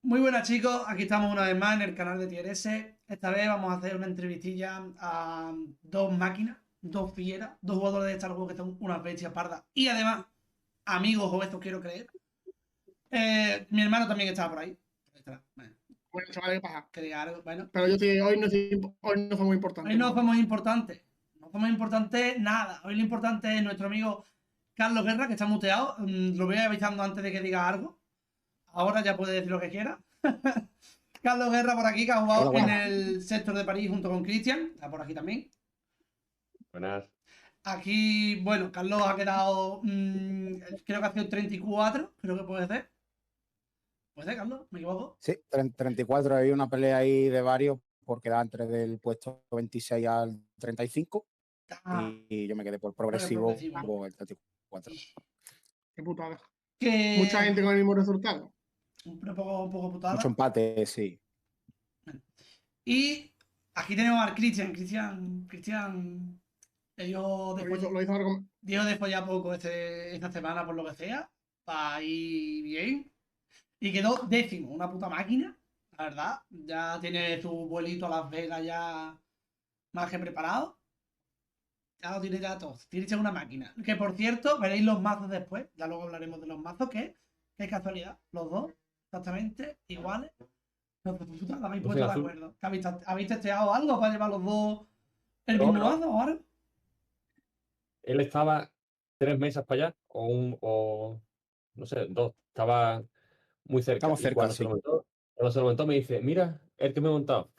Muy buenas chicos, aquí estamos una vez más en el canal de Tier S. Esta vez vamos a hacer una entrevistilla a dos máquinas, dos fieras, dos jugadores de Star Wars que son unas bestias pardas y además amigos o estos quiero creer. Mi hermano también estaba por ahí. Bueno, Bueno, chavales, ¿qué pasa? quería algo, bueno. Pero yo sí, hoy no fue muy importante. Hoy no somos importantes. No somos importantes nada. Hoy lo importante es nuestro amigo Carlos Guerra, que está muteado. Lo voy avisando antes de que diga algo. Ahora ya puede decir lo que quiera. Carlos Guerra por aquí, que ha jugado en el sector de París junto con Cristian. Está por aquí también. Buenas. Aquí, bueno, Carlos ha quedado. Creo que ha sido 34. Creo que puede ser. ¿Puede ser, Carlos? ¿Me equivoco? Sí, 34. Hay una pelea ahí de varios por quedar entre del puesto 26 al 35. Y yo me quedé por progresivo con el 34. Qué putada. Que... Mucha gente con el mismo resultado. Un poco putada. Mucho empate, sí. Y aquí tenemos al Cristian. Cristian le dio después ya poco esta semana por lo que sea. Para ir bien. Y quedó décimo, una puta máquina, la verdad. Ya tiene su vuelito a Las Vegas ya más que preparado. Ya lo tiene ya todo. Tiene ya una máquina. Que por cierto, veréis los mazos después. Ya luego hablaremos de los mazos, que es casualidad. Los dos, exactamente, iguales. No, pues puta, lo habéis puesto de acuerdo. ¿Habéis testeado algo para llevar los dos el mismo mazo ahora? Él estaba 3 mesas para allá, o no sé, 2. Estaba muy cerca. Estamos cerca, cuando sí. cuando se lo montó me dice, mira, el que me he montado.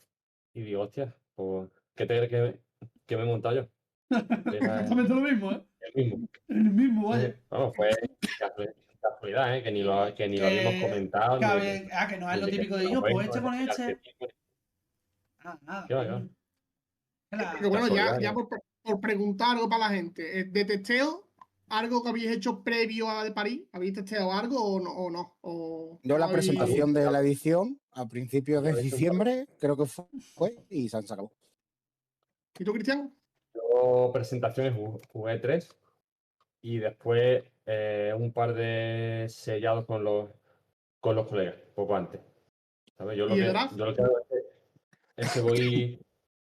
Y digo, hostia, pues, ¿qué te crees que me he montado yo? Exactamente lo mismo, ¿eh? El mismo. El mismo, vaya. Vamos, fue casualidad, ¿eh? Que ni lo habíamos comentado. Que no es lo típico de ellos, pues este con este. Nada. ¿Qué va? Pero bueno, ya por preguntar algo para la gente. ¿De testeo algo que habéis hecho previo a de París? ¿Habéis testeado algo o no? Yo la presentación de la edición a principios de diciembre, creo que fue, y se acabó. ¿Y tú, Cristian? Yo presentaciones jugué 3 y después un par de sellados con los colegas, poco antes. ¿Sabes? Yo lo que hago es que voy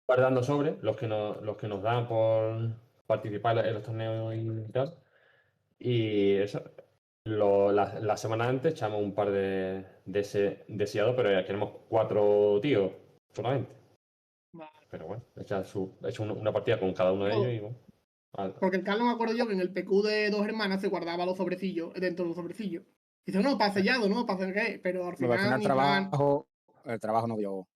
guardando sobres, los que nos dan por participar en los torneos y tal. Y eso, la semana antes echamos un par de sellados, pero ya queremos 4 tíos solamente. Vale. Pero bueno, he hecho una partida con cada uno de ellos y bueno. Vale. Porque el Carlos me acuerdo yo que en el PQ de 2 hermanas se guardaba los sobrecillos dentro de los sobrecillos. Dice, no, para sellado, ¿no? ¿Para hacer qué? Pero al final el trabajo no dio.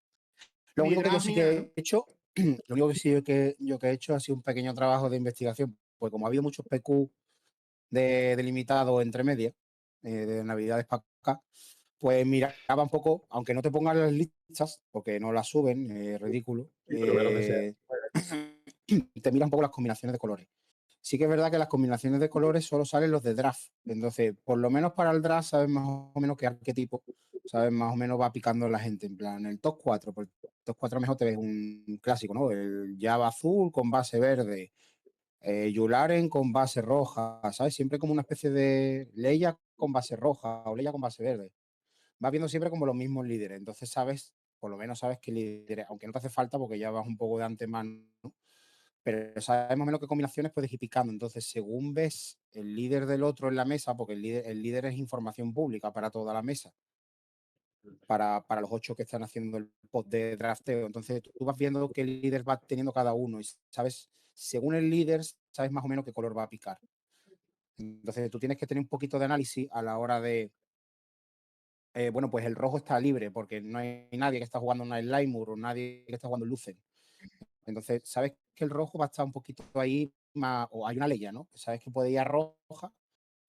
Lo único que yo sí que he hecho, lo único que sí que yo he hecho ha sido un pequeño trabajo de investigación, pues como ha habido muchos PQ delimitados entre medias, de Navidades para acá, pues miraba un poco, aunque no te pongan las listas, porque no las suben, ridículo, te miras un poco las combinaciones de colores. Sí que es verdad que las combinaciones de colores solo salen los de draft. Entonces, por lo menos para el draft sabes más o menos qué arquetipo, sabes más o menos va picando la gente. En plan, el top 4, por el top 4 mejor te ves un clásico, ¿no? El Java azul con base verde, Yularen con base roja, ¿sabes? Siempre como una especie de Leia con base roja o Leia con base verde. Vas viendo siempre como los mismos líderes. Entonces sabes, por lo menos sabes qué líderes, aunque no te hace falta porque ya vas un poco de antemano, ¿no? Pero sabes más o menos qué combinaciones puedes ir picando. Entonces, según ves el líder del otro en la mesa, porque el líder es información pública para toda la mesa, para los 8 que están haciendo el pod de drafteo. Entonces, tú vas viendo qué líder va teniendo cada uno y sabes, según el líder, sabes más o menos qué color va a picar. Entonces, tú tienes que tener un poquito de análisis a la hora de, bueno, pues el rojo está libre porque no hay nadie que está jugando una Slimer o nadie que está jugando Lucen. Entonces, sabes que el rojo va a estar un poquito ahí más, o hay una ley, ¿no? Sabes que puede ir a roja,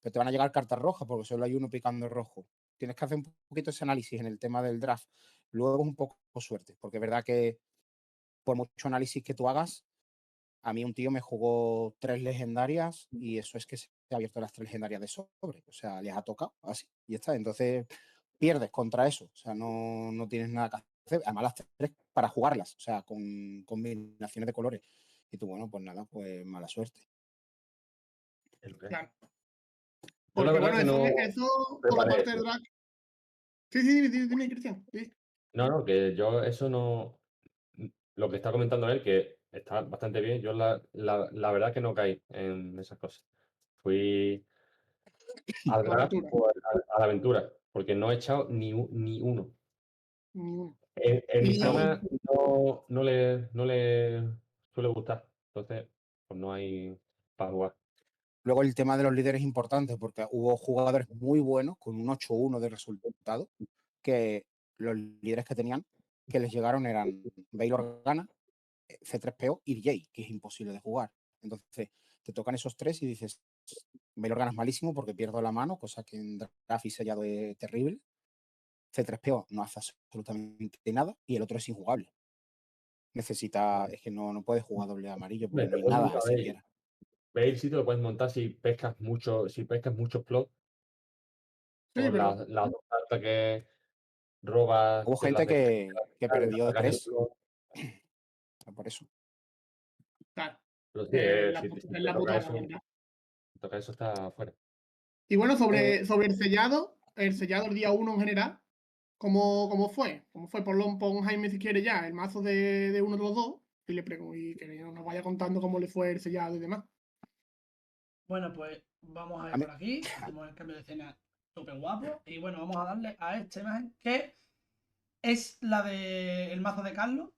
pero te van a llegar cartas rojas porque solo hay uno picando rojo. Tienes que hacer un poquito ese análisis en el tema del draft. Luego es un poco suerte, porque es verdad que por mucho análisis que tú hagas, a mí un tío me jugó 3 legendarias y eso es que se ha abierto las 3 legendarias de sobre. O sea, les ha tocado así y ya está. Entonces pierdes contra eso. O sea, no tienes nada que hacer. Además, las 3 para jugarlas, o sea, con combinaciones de colores. Y tú, bueno, pues nada, pues mala suerte. Claro. Porque bueno, eso por la parte del drag. Sí, dime, Cristian. Sí. No, que yo eso no. Lo que está comentando él, que está bastante bien, yo la verdad que no caí en esas cosas. Fui al drag a la aventura, porque no he echado ni uno. Ni uno. En mi zona no le suele gustar, entonces pues no hay para jugar. Luego el tema de los líderes es importante porque hubo jugadores muy buenos con un 8-1 de resultado, que los líderes que tenían que les llegaron eran Bail Organa, C3PO y DJ, que es imposible de jugar. Entonces te tocan esos tres y dices, Bail Organa es malísimo porque pierdo la mano, cosa que en draft y sellado es terrible. C3PO no hace absolutamente nada y el otro es injugable. Necesita, es que no puedes jugar doble amarillo porque no hay nada siquiera. Bail sí te lo puedes montar si pescas muchos plots. Sí, pero... las dos cartas que robas. Hubo gente que perdió 3. Por eso. Claro. Pero sí, si te toca eso está fuera. Y bueno, sobre el sellado el día 1 en general, ¿cómo fue? ¿Cómo fue? Pon Jaime si quiere ya el mazo de uno de los dos y le pregunto y que nos vaya contando cómo le fue el sellado y demás. Bueno, pues vamos a ver por aquí. Hacemos el cambio de escena súper guapo. Y bueno, vamos a darle a esta imagen que es la del mazo de Carlos,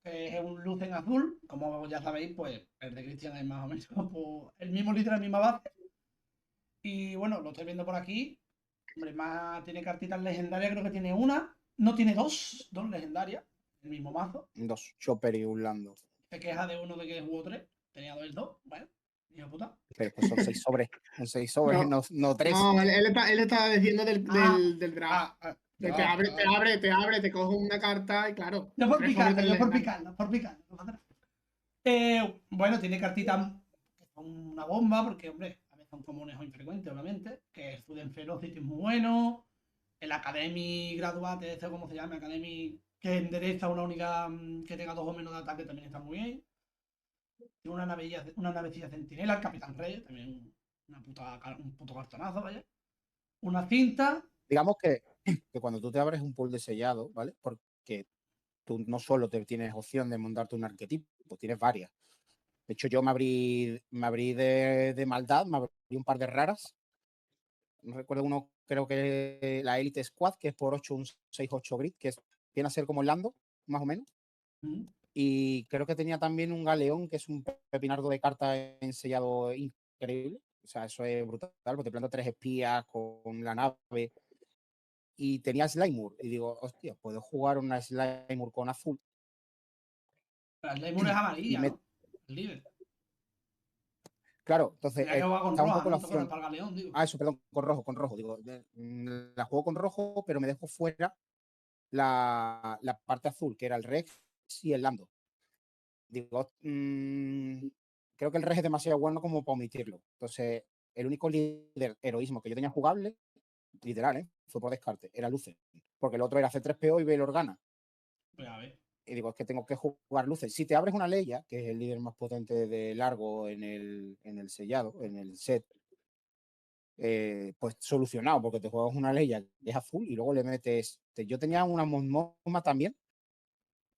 que es un luz en azul. Como ya sabéis, pues el de Cristian es más o menos pues, el mismo literal, la misma base. Y bueno, lo estoy viendo por aquí. Hombre, más tiene cartitas legendarias, creo que tiene una. No, tiene dos legendarias. El mismo mazo. 2, Chopper y un Lando. Se queja de uno de que jugó 3. Tenía 2 el 2. Bueno, hijo puta. Pero pues son 6 sobres. Son 6 sobres, no 3. No, él está diciendo del draft. Te abre, te coge una carta y claro. No por picarlo. Bueno, tiene cartitas que son una bomba, porque, hombre, a veces son comunes o infrecuentes, obviamente. Que el Student Velocity es muy bueno. El Academy Graduate, como se llama, Academy que endereza una única que tenga 2 o menos de ataque, también está muy bien. Tiene una navecilla centinela, el Capitán Rey, también un puto cartonazo, vaya. Una cinta. Digamos que cuando tú te abres un pool de sellado, ¿vale? Porque tú no solo tienes opción de montarte un arquetipo, tienes varias. De hecho, yo me abrí de maldad, me abrí un par de raras. No recuerdo uno, creo que la Elite Squad, que es por 8, un 6-8 grid, que viene a ser como el Lando, más o menos. Y creo que tenía también un Galeón, que es un pepinardo de cartas ensellado increíble. O sea, eso es brutal, porque te planta 3 espías con la nave. Y tenía Slimemoor. Y digo, hostia, puedo jugar una Slimemoor con azul. La Slimemoor es amarilla, ¿no? El líder. Claro, entonces está un poco la opción. Eso, perdón, con rojo. Digo, la juego con rojo, pero me dejo fuera la parte azul, que era el Rex y el Lando. Digo, creo que el Rex es demasiado bueno como para omitirlo. Entonces, el único líder heroísmo que yo tenía jugable, literal, fue por descarte, era Luce. Porque el otro era C3PO y Bail Organa. Pues a ver. Y digo, es que tengo que jugar luces. Si te abres una Leia, que es el líder más potente de largo en el sellado, en el set, pues solucionado, porque te juegas una Leia que es azul y luego le metes. Yo tenía una Mosma también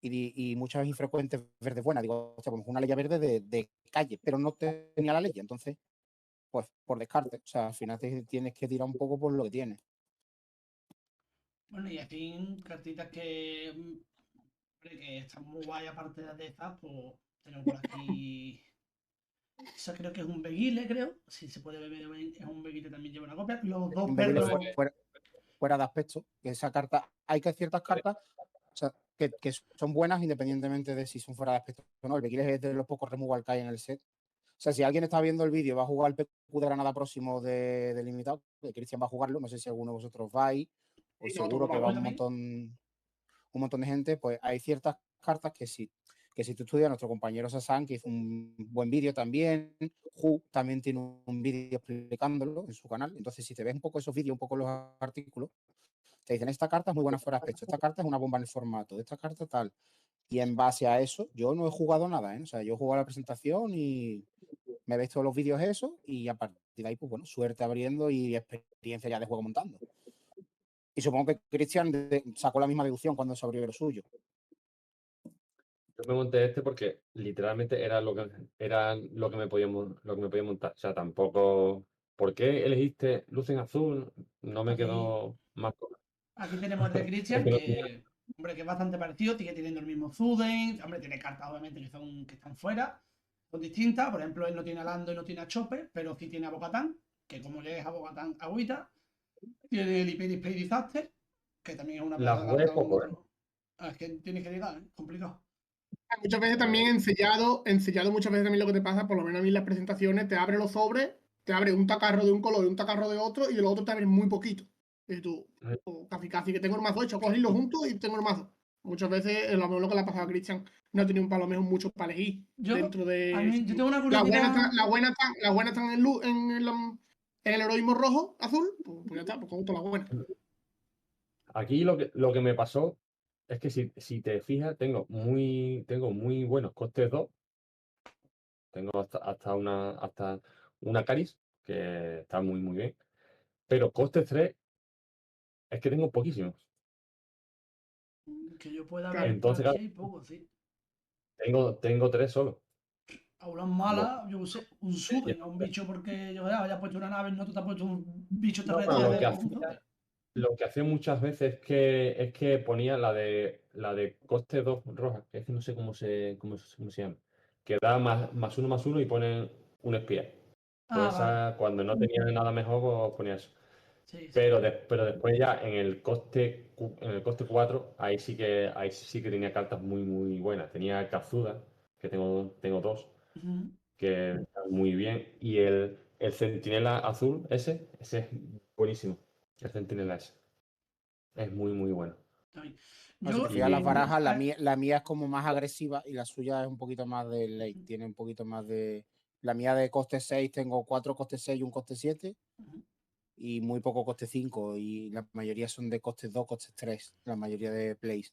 y muchas infrecuentes verdes buenas. Digo, hostia, pues una Leia verde de calle, pero no tenía la Leia. Entonces, pues por descarte. O sea, al final tienes que tirar un poco por lo que tienes. Bueno, y en fin, cartitas que están muy guay, aparte de estas, pues tenemos por aquí. Eso creo que es un Beguile, creo. Si se puede ver, es un Beguile, también lleva una copia. Los dos perros. Fuera de aspecto, que esa carta, hay que ciertas cartas, o sea, que son buenas independientemente de si son fuera de aspecto o no. El Beguile es de los pocos removal que hay en el set. O sea, si alguien está viendo el vídeo, va a jugar el PQ de Granada próximo de Limitado, que Cristian va a jugarlo, no sé si alguno de vosotros vais, o seguro que va un montón de gente, pues hay ciertas cartas que si tú estudias, nuestro compañero Sasan, que hizo un buen vídeo también, Hu también tiene un vídeo explicándolo en su canal. Entonces, si te ves un poco esos vídeos, un poco los artículos, te dicen, esta carta es muy buena fuera de aspecto, esta carta es una bomba en el formato, esta carta tal. Y en base a eso, yo no he jugado nada, ¿eh? O sea, yo he jugado la presentación y me ves todos los vídeos eso y a partir de ahí, pues bueno, suerte abriendo y experiencia ya de juego montando. Y supongo que Cristian sacó la misma deducción cuando se abrió el suyo. Yo me monté este porque literalmente era lo que me podía montar. O sea, tampoco. ¿Por qué elegiste luz en azul? No me quedó más. Aquí tenemos el de Christian, que, hombre, que es bastante parecido, sigue teniendo el mismo Zuden, hombre, tiene cartas obviamente que están fuera, son distintas, por ejemplo, él no tiene a Lando y no tiene a Chopper, pero sí tiene a Bo-Katan, que como llegues a Bo-Katan, agüita, tiene el Hyper Space Disaster, que también es una La pedazo de jugué carta con poco, otro. Es que tienes que llegar, ¿eh? Complicado. Muchas veces también ensellado muchas veces también lo que te pasa, por lo menos a mí en las presentaciones, te abre los sobres, te abre un tacarro de un color y un tacarro de otro, y de los otros te abren muy poquito. Y tú, casi que tengo el mazo hecho, cogerlo juntos y tengo el mazo. Muchas veces, lo mejor lo que le ha pasado a Christian, no ha tenido un palo mejor mucho para elegir. Dentro de. Yo tengo una curiosidad. Las buenas están en el heroísmo rojo, azul, pues ya está, pues con todas las buenas. Aquí lo que me pasó es que si te fijas, tengo muy buenos costes 2. Tengo hasta una Caris, que está muy, muy bien. Pero costes 3 es que tengo poquísimos. Que yo pueda ver por Entonces, aquí claro, hay poco, sí. tengo 3 solo. Aulas malas, yo sé, un Suden a un bicho porque yo haya puesto una nave, no te has puesto un bicho No, terrestre lo que con un Suden. Lo que hacía muchas veces es que ponía la de coste 2 roja, que es que no sé cómo se llama, que da más uno y pone un espía. Pues Vale. esa, cuando no tenía nada mejor, pues ponía eso. Sí, sí. Pero después ya en el coste 4, ahí sí que tenía cartas muy, muy buenas. Tenía Kazuda, que tengo 2, que están muy bien. Y el Centinela azul, ese es buenísimo. El Centinela ese. Es muy, muy bueno. No, si te fijas las barajas, la mía es como más agresiva y la suya es un poquito más de late. Tiene un poquito más de. La mía de coste 6, tengo 4 coste 6 y un coste 7. Y muy poco coste 5. Y la mayoría son de coste 2, coste 3. La mayoría de plays.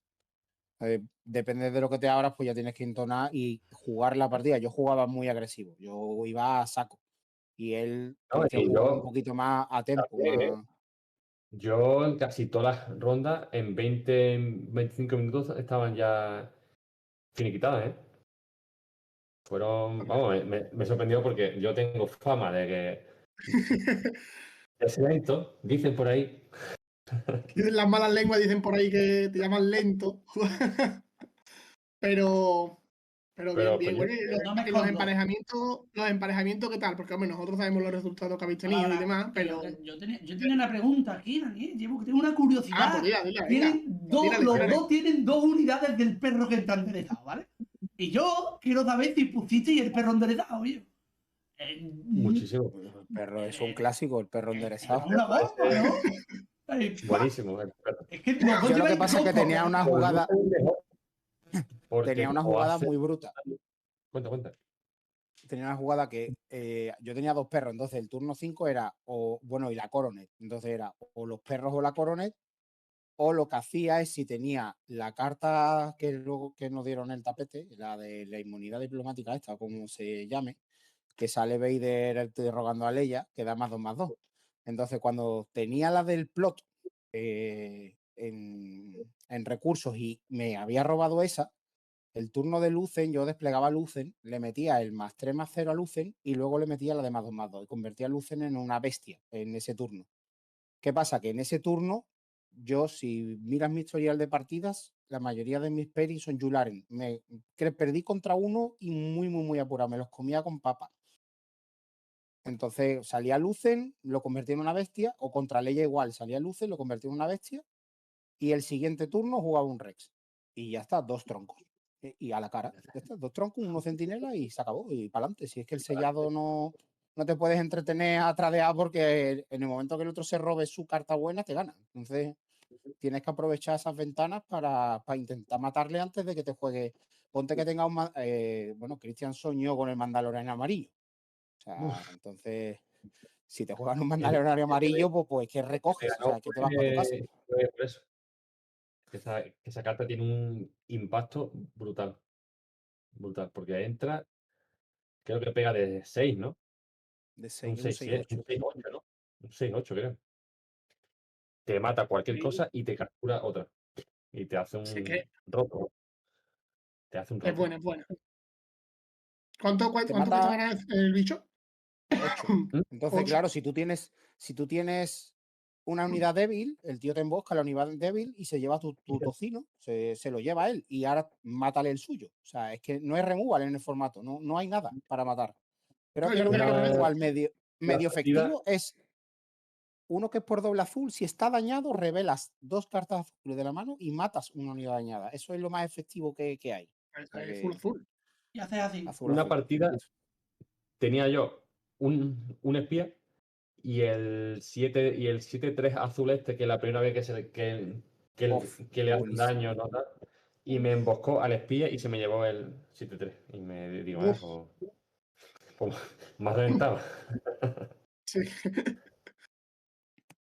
Depende de lo que te abras, pues ya tienes que entonar y jugar la partida. Yo jugaba muy agresivo. Yo iba a saco. Y él, Cristian, jugaba un poquito más a tempo. Más... Yo en casi todas las rondas, en 25 minutos, estaban ya finiquitadas, ¿eh? Vamos, me sorprendió porque yo tengo fama de que es lento, dicen por ahí. Dicen las malas lenguas, dicen por ahí que te llaman lento. Pero bien, bien. Bueno, los emparejamientos, ¿qué tal? Porque, hombre, nosotros sabemos los resultados que habéis tenido y demás, pero. Yo tenía una pregunta aquí, Daniel. Tengo una curiosidad. Pues Los dos tienen 2 unidades del perro que está enderezado, ¿vale? Y yo quiero saber si pusiste el perro enderezado, oye. Muchísimo. El perro es un clásico, el perro enderezado. Una bomba, ¿no? Buenísimo. Es que yo lo que pasa es que tenía una jugada. Tenía una jugada muy bruta. Cuenta. Tenía una jugada que yo tenía 2 perros, entonces el turno 5 era, y la coronet. Entonces era o los perros o la coronet, o lo que hacía es si tenía la carta que nos dieron el tapete, la de la inmunidad diplomática esta, como se llame, que sale Vader rogando a Leia, que da +2/+2. Entonces cuando tenía la del plot en recursos y me había robado esa, el turno de Lucen, yo desplegaba Lucen, le metía el +3/+0 a Lucen y luego le metía la de +2/+2 y convertía a Lucen en una bestia en ese turno. ¿Qué pasa? Que en ese turno, yo, si miras mi historial de partidas, la mayoría de mis peris son Yularen. Perdí contra uno y muy, muy, muy apurado. Me los comía con papa. Entonces salía Lucen, lo convertí en una bestia, o contra Leia igual, salía Lucen, lo convertí en una bestia, y el siguiente turno jugaba un Rex. Y ya está, 2 troncos. Y a la cara. Ya está, 2 troncos, 1 centinela y se acabó. Y para adelante. Si es que el sellado no te puedes entretener a tradear porque en el momento que el otro se robe su carta buena, te gana. Entonces tienes que aprovechar esas ventanas para intentar matarle antes de que te juegue. Ponte que tenga bueno, Cristian soñó con el Mandalorian amarillo. O sea, entonces, si te juegan un Mandalorian amarillo, pues que recoges. O sea, que te vas para tu casa. Por eso. Esa carta tiene un impacto brutal. Brutal, porque entra, creo que pega de 6, ¿no? De 6, un 6-8, ¿no? Un 6-8, creo. Te mata cualquier cosa y te captura otra. Y te hace un roto. Te hace un roto. Es buena, es buena. ¿Cuánto cuesta mata ganar el bicho? 8. Entonces, claro, si tú tienes una unidad débil, el tío te embosca la unidad débil y se lleva tu tocino, se lo lleva a él y ahora mátale el suyo. O sea, es que no es removal en el formato, no hay nada para matar. Pero No, que yo el no único quiero removal medio efectivo es uno que es por doble azul. Si está dañado, revelas 2 cartas azules de la mano y matas una unidad dañada. Eso es lo más efectivo que hay. Es full azul. Y haces así. Una partida tenía yo un espía y el 7-3 azul este, que es la primera vez que le hacen daño, ¿no? Y me emboscó al espía y se me llevó el 7-3. Y me digo, pues más reventado. Sí.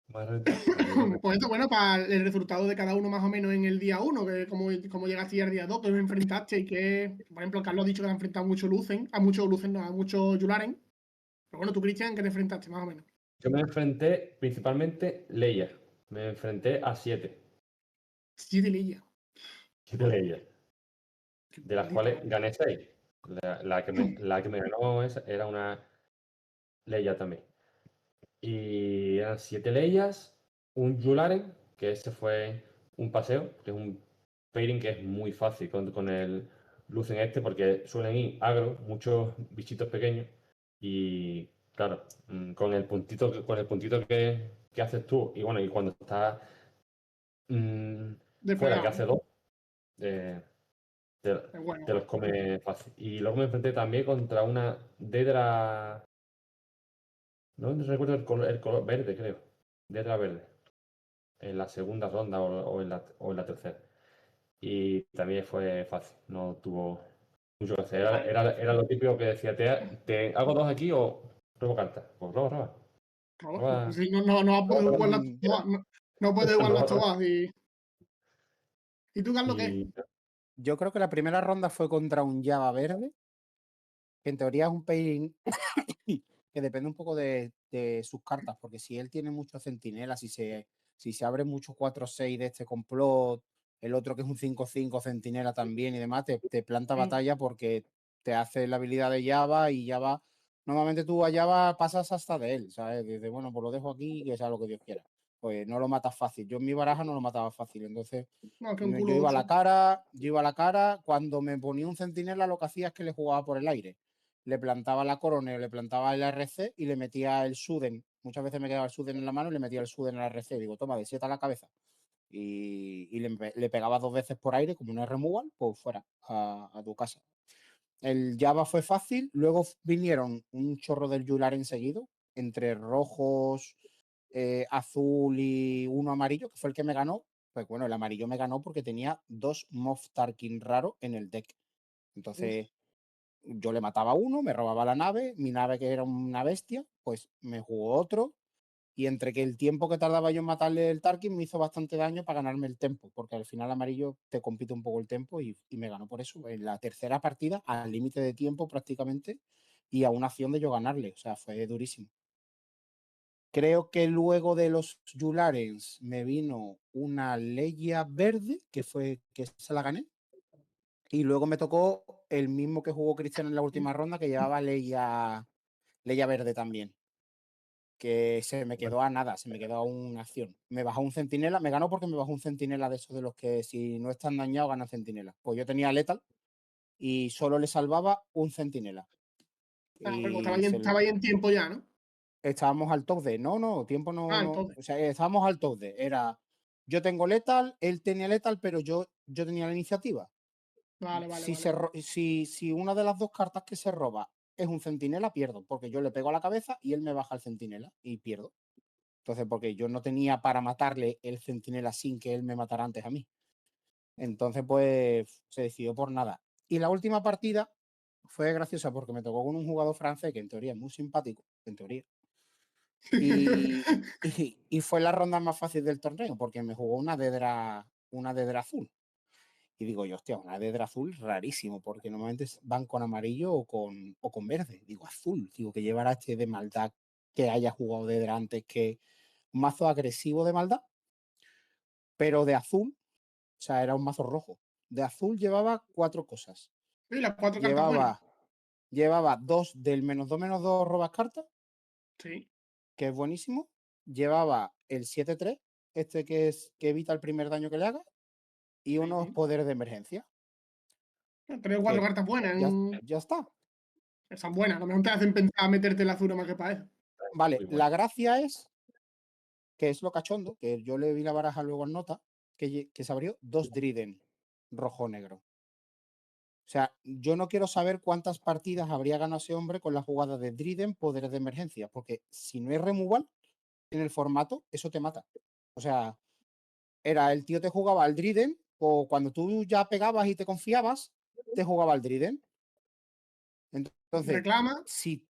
Más reventado. Pues esto, bueno, para el resultado de cada uno más o menos en el día 1, que como llegaste al día 2, que os enfrentaste y que, por ejemplo, Carlos ha dicho que ha enfrentado a muchos Yularen. Pero bueno, tú, Cristian, ¿qué te enfrentaste más o menos? Yo me enfrenté principalmente Leia. Me enfrenté a 7. 7 Leia. 7 Leia. De las cuales gané 6. La que me ganó era una Leia también. Y eran 7 Leias, un Yularen, que ese fue un paseo, que es un pairing que es muy fácil con el Lucen este, porque suelen ir agro, muchos bichitos pequeños. Y claro, con el puntito que haces tú, y bueno, y cuando estás fuera, que hace 2, te los come fácil. Y luego me enfrenté también contra una Dedra. No recuerdo el color verde, creo. Dedra verde. En la segunda ronda o en la tercera. Y también fue fácil. No tuvo mucho que hacer. Era lo típico que decía, ¿te hago 2 aquí o robo cartas? Pues roba. Sí, no puedo jugar las todas. No puedo jugar las todas. ¿Y tú, Carlos, qué? Yo creo que la primera ronda fue contra un Java verde, que en teoría es un pairing que depende un poco de sus cartas, porque si él tiene muchos centinelas, si se abre mucho 4-6 de este complot, el otro que es un 5-5 centinela también y demás, te planta batalla porque te hace la habilidad de Java y Java, normalmente tú a Java pasas hasta de él, ¿sabes? Dices, bueno, pues lo dejo aquí y que sea lo que Dios quiera. Pues no lo matas fácil. Yo en mi baraja no lo mataba fácil, entonces yo iba a la cara, cuando me ponía un centinela lo que hacía es que le jugaba por el aire. Le plantaba la corona, le plantaba el RC y le metía el Suden. Muchas veces me quedaba el Suden en la mano y le metía el Suden en el RC. Digo, toma, de 7 a la cabeza. Y le pegaba 2 veces por aire, como un removal, pues fuera a tu casa. El Java fue fácil. Luego vinieron un chorro del Yular enseguido, entre rojos, azul y uno amarillo, que fue el que me ganó. Pues bueno, el amarillo me ganó porque tenía 2 Moff Tarkin raros en el deck. Entonces, yo le mataba a uno, me robaba la nave, mi nave que era una bestia, pues me jugó otro. Y entre que el tiempo que tardaba yo en matarle el Tarkin me hizo bastante daño para ganarme el tempo, porque al final amarillo te compite un poco el tempo y me ganó por eso. En la tercera partida, al límite de tiempo prácticamente, y a una acción de yo ganarle. O sea, fue durísimo. Creo que luego de los Yularens me vino una Leia verde, que se la gané. Y luego me tocó el mismo que jugó Cristian en la última ronda, que llevaba Leia verde también. Que se me quedó a nada, se me quedó a una acción. Me bajó un centinela, me ganó porque me bajó un centinela de esos de los que si no están dañados ganan centinela. Pues yo tenía Lethal y solo le salvaba un centinela. Estaba ahí en tiempo ya, ¿no? Estábamos al top de. No, tiempo no. O sea, estábamos al top de. Era. Yo tengo Lethal, él tenía Lethal, pero yo tenía la iniciativa. Vale. Si una de las 2 cartas que se roba es un centinela, pierdo, porque yo le pego a la cabeza y él me baja el centinela y pierdo. Entonces, porque yo no tenía para matarle el centinela sin que él me matara antes a mí. Entonces, pues se decidió por nada. Y la última partida fue graciosa porque me tocó con un jugador francés que en teoría es muy simpático, en teoría. Y fue la ronda más fácil del torneo porque me jugó una dedra azul. Y digo yo, hostia, una Dedra azul rarísimo, porque normalmente van con amarillo o con verde. Digo, azul, digo, que llevará este de maldad que haya jugado Dedra antes, que un mazo agresivo de maldad, pero de azul, o sea, era un mazo rojo. De azul llevaba 4 cosas. Sí, las 4 cartas buenas. Llevaba 2 del -2/-2 robas cartas. Sí. Que es buenísimo. Llevaba el 7-3, este que evita el primer daño que le haga, y unos poderes de emergencia. 3 o 4 cartas buenas. Ya está. Esas buenas, a lo mejor te hacen pensar meterte la azul más que para eso. Vale, la gracia es, que es lo cachondo, que yo le vi la baraja luego en nota, que se abrió 2 Driden rojo-negro. O sea, yo no quiero saber cuántas partidas habría ganado ese hombre con la jugada de Driden, poderes de emergencia, porque si no es removal en el formato, eso te mata. O sea, era el tío te jugaba al Driden, o cuando tú ya pegabas y te confiabas, te jugaba al Driden. Entonces, reclama. Si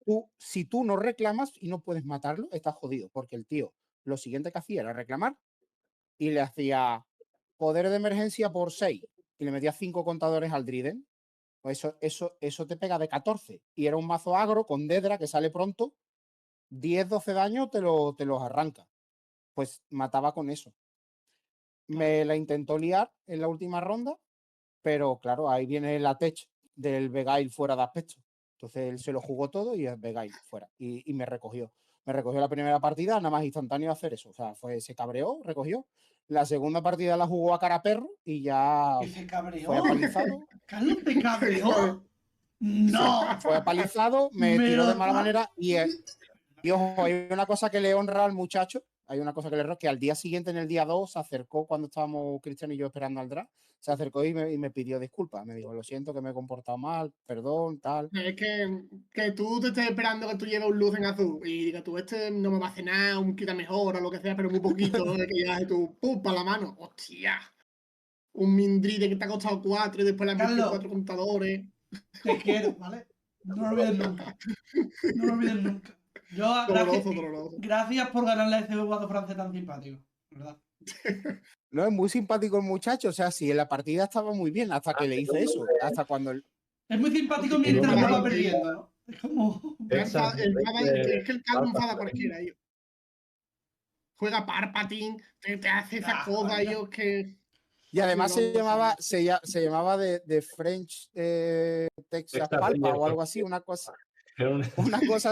tú no reclamas y no puedes matarlo, estás jodido, porque el tío lo siguiente que hacía era reclamar y le hacía poder de emergencia por 6 y le metía 5 contadores al Driden. Pues eso te pega de 14 y era un mazo agro con Dedra que sale pronto, 10-12 daños te los arranca. Pues mataba con eso. Me la intentó liar en la última ronda, pero claro, ahí viene la tech del Begail fuera de aspecto. Entonces él se lo jugó todo y es Begail fuera. Y me recogió. Me recogió la primera partida, nada más instantáneo hacer eso. O sea, se cabreó, recogió. La segunda partida la jugó a cara perro y ya ¿Y se cabreó? fue apalizado. ¿Carlos te cabreó? ¡No! Sí, fue apalizado, me tiró de mala manera y ojo, hay una cosa que le honra al muchacho. Hay una cosa que le honra, que al día siguiente, en el día 2, se acercó cuando estábamos Cristian y yo esperando al draft. Se acercó y me pidió disculpas. Me dijo, lo siento, que me he comportado mal, perdón, tal. Es que tú te estés esperando que tú lleves un luz en azul y digas tú, este no me va a hacer nada, un quita mejor o lo que sea, pero muy poquito, que ya de tu pum para la mano. ¡Hostia! Un Mindride que te ha costado 4 y después le has metido 4 contadores. Te quiero, ¿vale? No lo olvides nunca. No lo olvides nunca. Yo, gracias por ganarle a ese jugador francés tan simpático, ¿verdad? No, es muy simpático el muchacho. O sea, sí, en la partida estaba muy bien hasta que le hice eso. Hasta cuando es muy simpático mientras no va perdiendo, ¿no? Es como. Es que el caldo enfada a cualquiera, yo. Juega Parpatín, te hace esas cosas, yo que. Y además se llamaba de French Texas Palpa o algo así, una cosa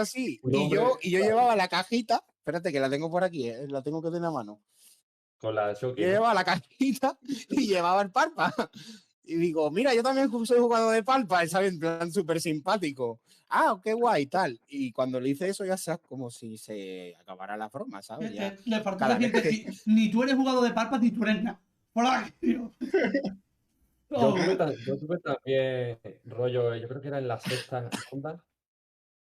así. Y yo llevaba la cajita, espérate que la tengo por aquí, la tengo que tener a mano. Con la Shoki. Yo llevaba la cajita y llevaba el Palpa. Y digo, mira, yo también soy jugador de Palpa, ¿sabes? En plan súper simpático. Ah, qué guay, tal. Y cuando le hice eso, ya sabes, como si se acabara la broma, ¿sabes? Le faltó decirte, ni tú eres jugador de Palpa, ni tú eres nada. ¡Hola, tío! Yo tuve también rollo, yo creo que era en la sexta ronda,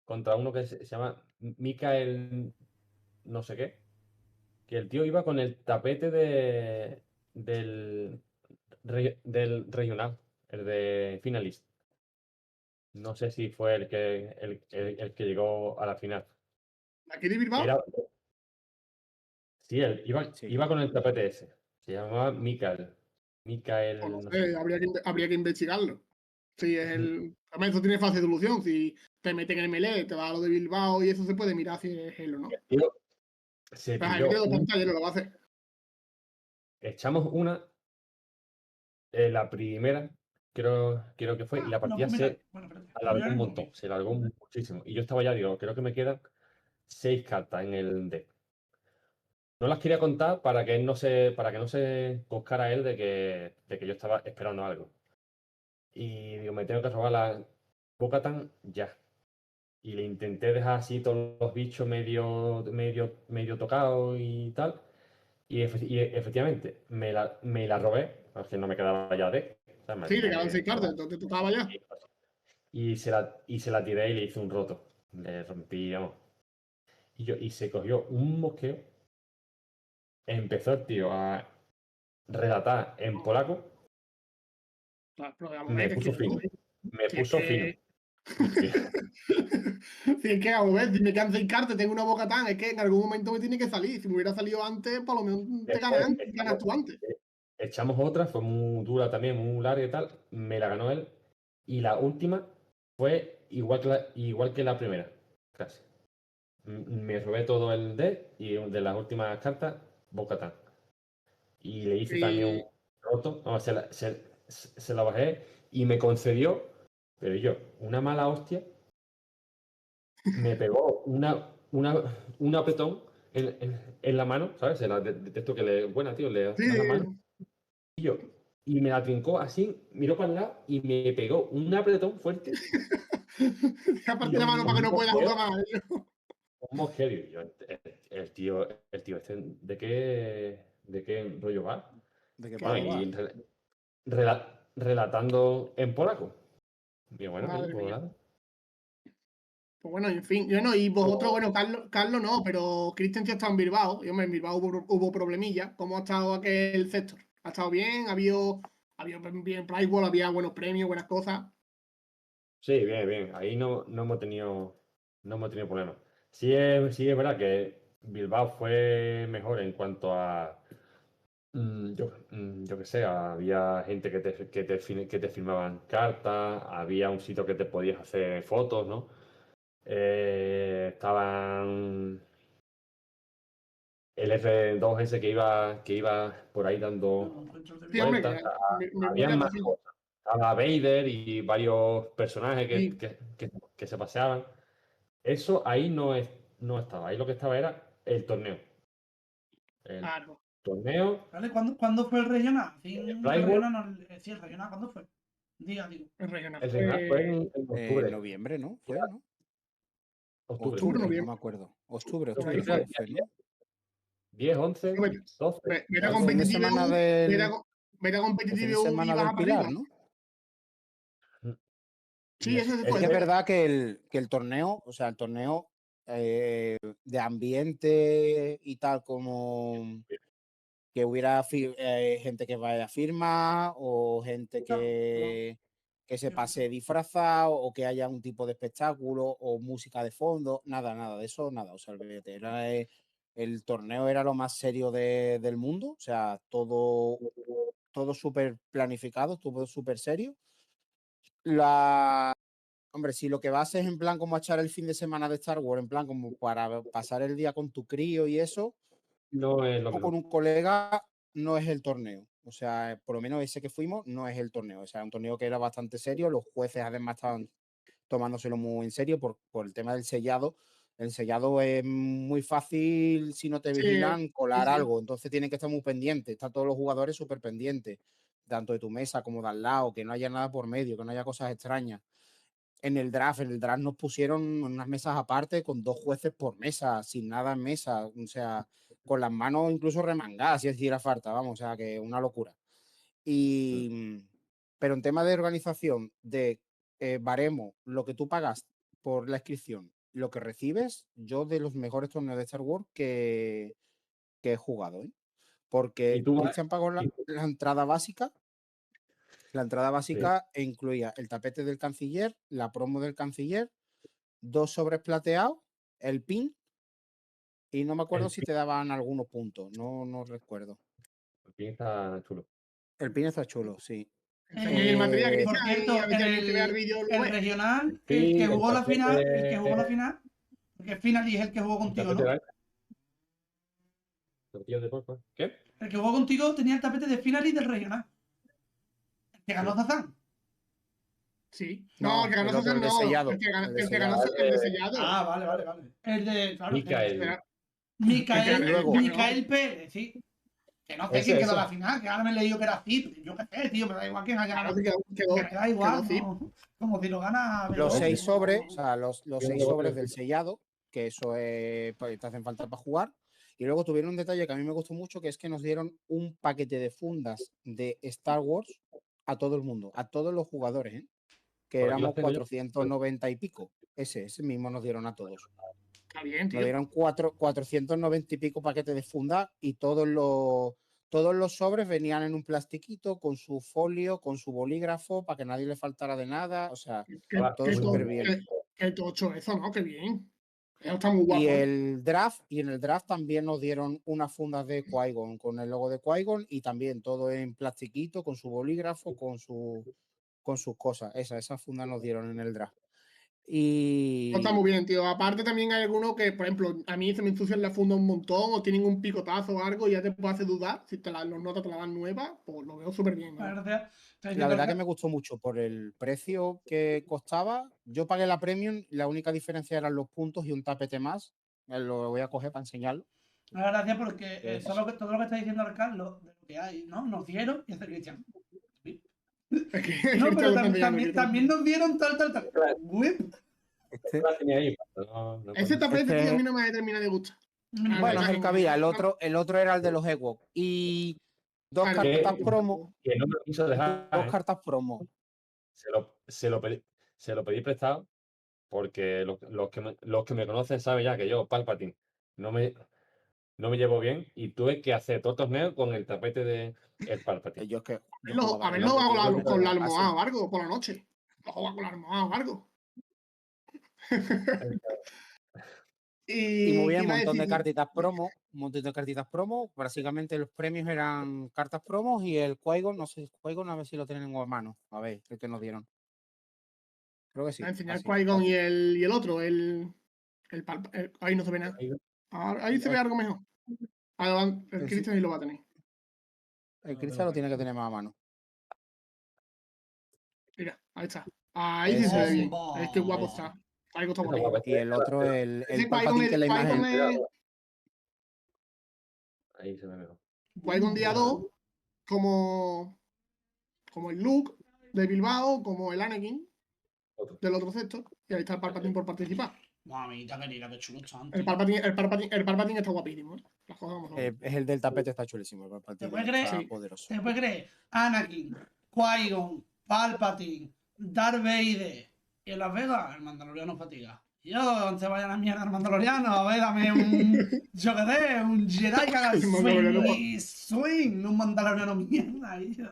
contra uno que se llama Mikael no sé qué, que el tío iba con el tapete del regional, el de finalist. No sé si fue el que llegó a la final. ¿Aquí de Bilbao? Sí, él iba con el tapete ese. Se llamaba Mikael. No sé, habría que investigarlo. Sí, es además, eso tiene fácil solución. Si te meten en el melee, te va a lo de Bilbao y eso se puede mirar si es él o no. Se lo va a hacer. Echamos una. La primera, creo que fue, y la partida se alargó un montón. Se alargó muchísimo. Y yo estaba ya, digo, creo que me quedan 6 cartas en el deck. No las quería contar para que no se coscara él de que yo estaba esperando algo. Y digo, me tengo que robar la Bo-Katan ya. Y le intenté dejar así todos los bichos medio tocados y tal. Y efectivamente, me la robé, porque no me quedaba ya de. Sí, te quedaban 6 cartas, entonces te tocaba ya. Y se la tiré y le hice un roto. Le rompí, vamos. Y se cogió un mosqueo. Empezó el tío a relatar en polaco. Me puso fino. Me puso fino. Si es que, a ver, si me quedan 6 cartas, tengo una Bo-Katan, es que en algún momento me tiene que salir. Si me hubiera salido antes, por lo menos te ganas tú antes. echamos otra, fue muy dura también, muy larga y tal. Me la ganó él. Y la última fue igual que la primera, casi. Me robé todo el deck y de las últimas cartas, Bo-Katan. Y le hice también un roto, no, se la bajé y me concedió, pero yo, una mala hostia, me pegó un apretón en la mano, ¿sabes? De esto que le, buena, tío, le da la mano. Y me la trincó así, miró para el lado y me pegó un apretón fuerte. Aparte la mano para que no pueda jugar más. Un mosquero. Yo, el tío este, ¿de qué rollo va? ¿De qué Bueno, palo y va? relatando en polaco. Y bueno, Madre pues mía. nada. Pues bueno, en fin, yo no, y vosotros, bueno, Carlos no, pero Cristian sí ha estado en Bilbao, y hombre, en Bilbao hubo problemillas. ¿Cómo ha estado aquel sector? ¿Ha estado bien? ¿Había bien price wall, había buenos premios, buenas cosas? Sí, bien, bien. Ahí no hemos tenido problemas. Sí es verdad que Bilbao fue mejor en cuanto a, yo qué sé, había gente que te firmaban cartas, había un sitio que te podías hacer fotos, ¿no? Estaban el F2 ese que iba por ahí dando Sí, hombre, vueltas. me Había muere más así. cosas. Estaba Vader y varios personajes Sí, que se paseaban. Eso ahí no estaba. Ahí lo que estaba era el torneo. El claro. torneo. ¿Vale? ¿Cuándo fue el regional? El El Prize World, regional, no, sí, el regional, ¿cuándo fue? Digo. El regional el regional fue en En octubre. noviembre, ¿no? Fue, ¿no? Octubre, octubre, Octubre, no me noviembre, acuerdo. Octubre por ahí Creo que era fue. creo que fue, ¿no? 10, 11, Hombre, 12. Era El fin de semana competitivo, del, era el fin de competitivo y semana baja del para Pilar, arriba. ¿no? Sí, ese se Es fue. que es verdad que el torneo, o sea, el torneo de ambiente y tal, como que hubiera gente que vaya a firma o gente que se pase disfrazado o que haya un tipo de espectáculo o música de fondo, nada de eso, nada. O sea, el torneo era lo más serio del mundo, o sea, todo súper planificado, todo súper serio. Hombre, si lo que vas es en plan como a echar el fin de semana de Star Wars, en plan como para pasar el día con tu crío y eso, No es lo o con mejor. un colega, no es el torneo. O sea, por lo menos ese que fuimos no es el torneo. O sea, un torneo que era bastante serio. Los jueces además estaban tomándoselo muy en serio por el tema del sellado. El sellado es muy fácil, si no te Sí, vigilan, colar sí. algo. Entonces tienen que estar muy pendientes. Están todos los jugadores súper pendientes, tanto de tu mesa como de al lado, que no haya nada por medio, que no haya cosas extrañas. En el draft nos pusieron unas mesas aparte con 2 jueces por mesa, sin nada en mesa, o sea, con las manos incluso remangadas, si hiciera falta, vamos, o sea, que una locura. Pero en tema de organización, de baremo, lo que tú pagas por la inscripción, lo que recibes, yo de los mejores torneos de Star Wars que he jugado, ¿eh? Y Porque tú vas. Christian pagó la entrada básica. La entrada Sí. básica incluía el tapete del canciller, la promo del canciller, 2 sobres plateados, el pin, y no me acuerdo si te daban algunos puntos, no recuerdo. El pin está chulo. El pin está chulo, sí. Enseñé el material, Por Cristian, y a cierto, ver si alguien que vea el vídeo lo el ve. regional, el Sí, que el jugó la final, tapete. porque el final y es el que jugó El contigo, tapete ¿no? de tortillas de porco. ¿Qué? El que jugó contigo tenía el tapete de final y del regional. El que ganó Sí. Zazán. Sí. No, el que ganó el otro, Zazán el de no. sellado. El que ganó, El de el que ganó sellado. el de sellado. Ah, vale. El de, claro, Micael. Y luego, Micael Pérez, sí. Que no sé quién quedó en la final, que ahora me he leído que era Zip. Yo qué sé, tío, me da igual quién haya Claro, ganado. Que me da igual, Zip. ¿no? Como si lo gana los B2. 6 sobres, o sea, los 6 sobres del Sí. sellado, que eso pues, te hacen falta para jugar. Y luego tuvieron un detalle que a mí me gustó mucho, que es que nos dieron un paquete de fundas de Star Wars a todo el mundo, a todos los jugadores, ¿eh? Que Por aquí lo éramos tengo yo. 490 y pico. Ese mismo nos dieron a todos. Está bien, tío. Nos dieron 490 y pico paquetes de funda y todos los sobres venían en un plastiquito con su folio, con su bolígrafo, para que nadie le faltara de nada. O sea, todo súper bien. Qué tocho eso, ¿no? Qué bien. Está muy guapo. Y en el draft también nos dieron unas fundas de Qui-Gon con el logo de Qui-Gon y también todo en plastiquito, con su bolígrafo, con sus cosas. Esas fundas nos dieron en el draft. Y... Está muy bien, tío. Aparte también hay algunos que, por ejemplo, a mí se me ensucian la funda un montón o tienen un picotazo o algo y ya te puede hacer dudar. Si los notas te la dan nueva, pues lo veo súper bien. Gracias. La verdad que me gustó mucho por el precio que costaba. Yo pagué la Premium, la única diferencia eran los puntos y un tapete más. Lo voy a coger para enseñarlo. Gracias porque todo lo que está diciendo el Carlos, de lo que hay, ¿no? Nos dieron y hace Cristian. No, pero también nos dieron tal. Whip. Ese tapete tío, a mí no me determina de gusto. Bueno, es el que había. El otro era el de los Ewoks. Y dos cartas promo. Que no me lo quiso dejar. Dos cartas promo. Se lo pedí prestado porque los que me conocen saben ya que yo, Palpatine, no me llevo bien y tuve que hacer todo torneo con el tapete de el Palpatine. A ver, lo hago con la almohada o algo por la noche. Lo hago con la almohada o algo. Y muy bien, un montón de cartitas promo. Básicamente los premios eran cartas promos y el Qui-Gon, no sé, Qui-Gon a ver si lo tienen en mano. A ver, el que nos dieron. Creo que sí. A enseñar Qui-Gon y el otro, ahí no se ve nada. Ahí se ve algo mejor. El Cristian sí lo va a tener. El Cristian lo tiene que tener más a mano. Mira, ahí está. Ahí sí se ve bien. Es que guapo está. Algo está bonito. Y el otro, el Palpatine, que es la imagen. Ahí se ve mejor. Qui-Gon día 2, como el Luke de Bilbao, como el Anakin del otro sector. Y ahí está el Palpatine por participar. Mamita querida, qué chulo está. El Palpatine está guapísimo, ¿eh? Es el del tapete, está chulísimo. El Palpatine está poderoso. ¿Te puedes creer? Anakin, Qui-Gon, Palpatine, Darth Vader y en Las Vegas el Mandaloriano fatiga. Yo, se vayan a la mierda el Mandaloriano, a ver, dame un Jedi que haga swing, un Mandaloriano mierda, tío.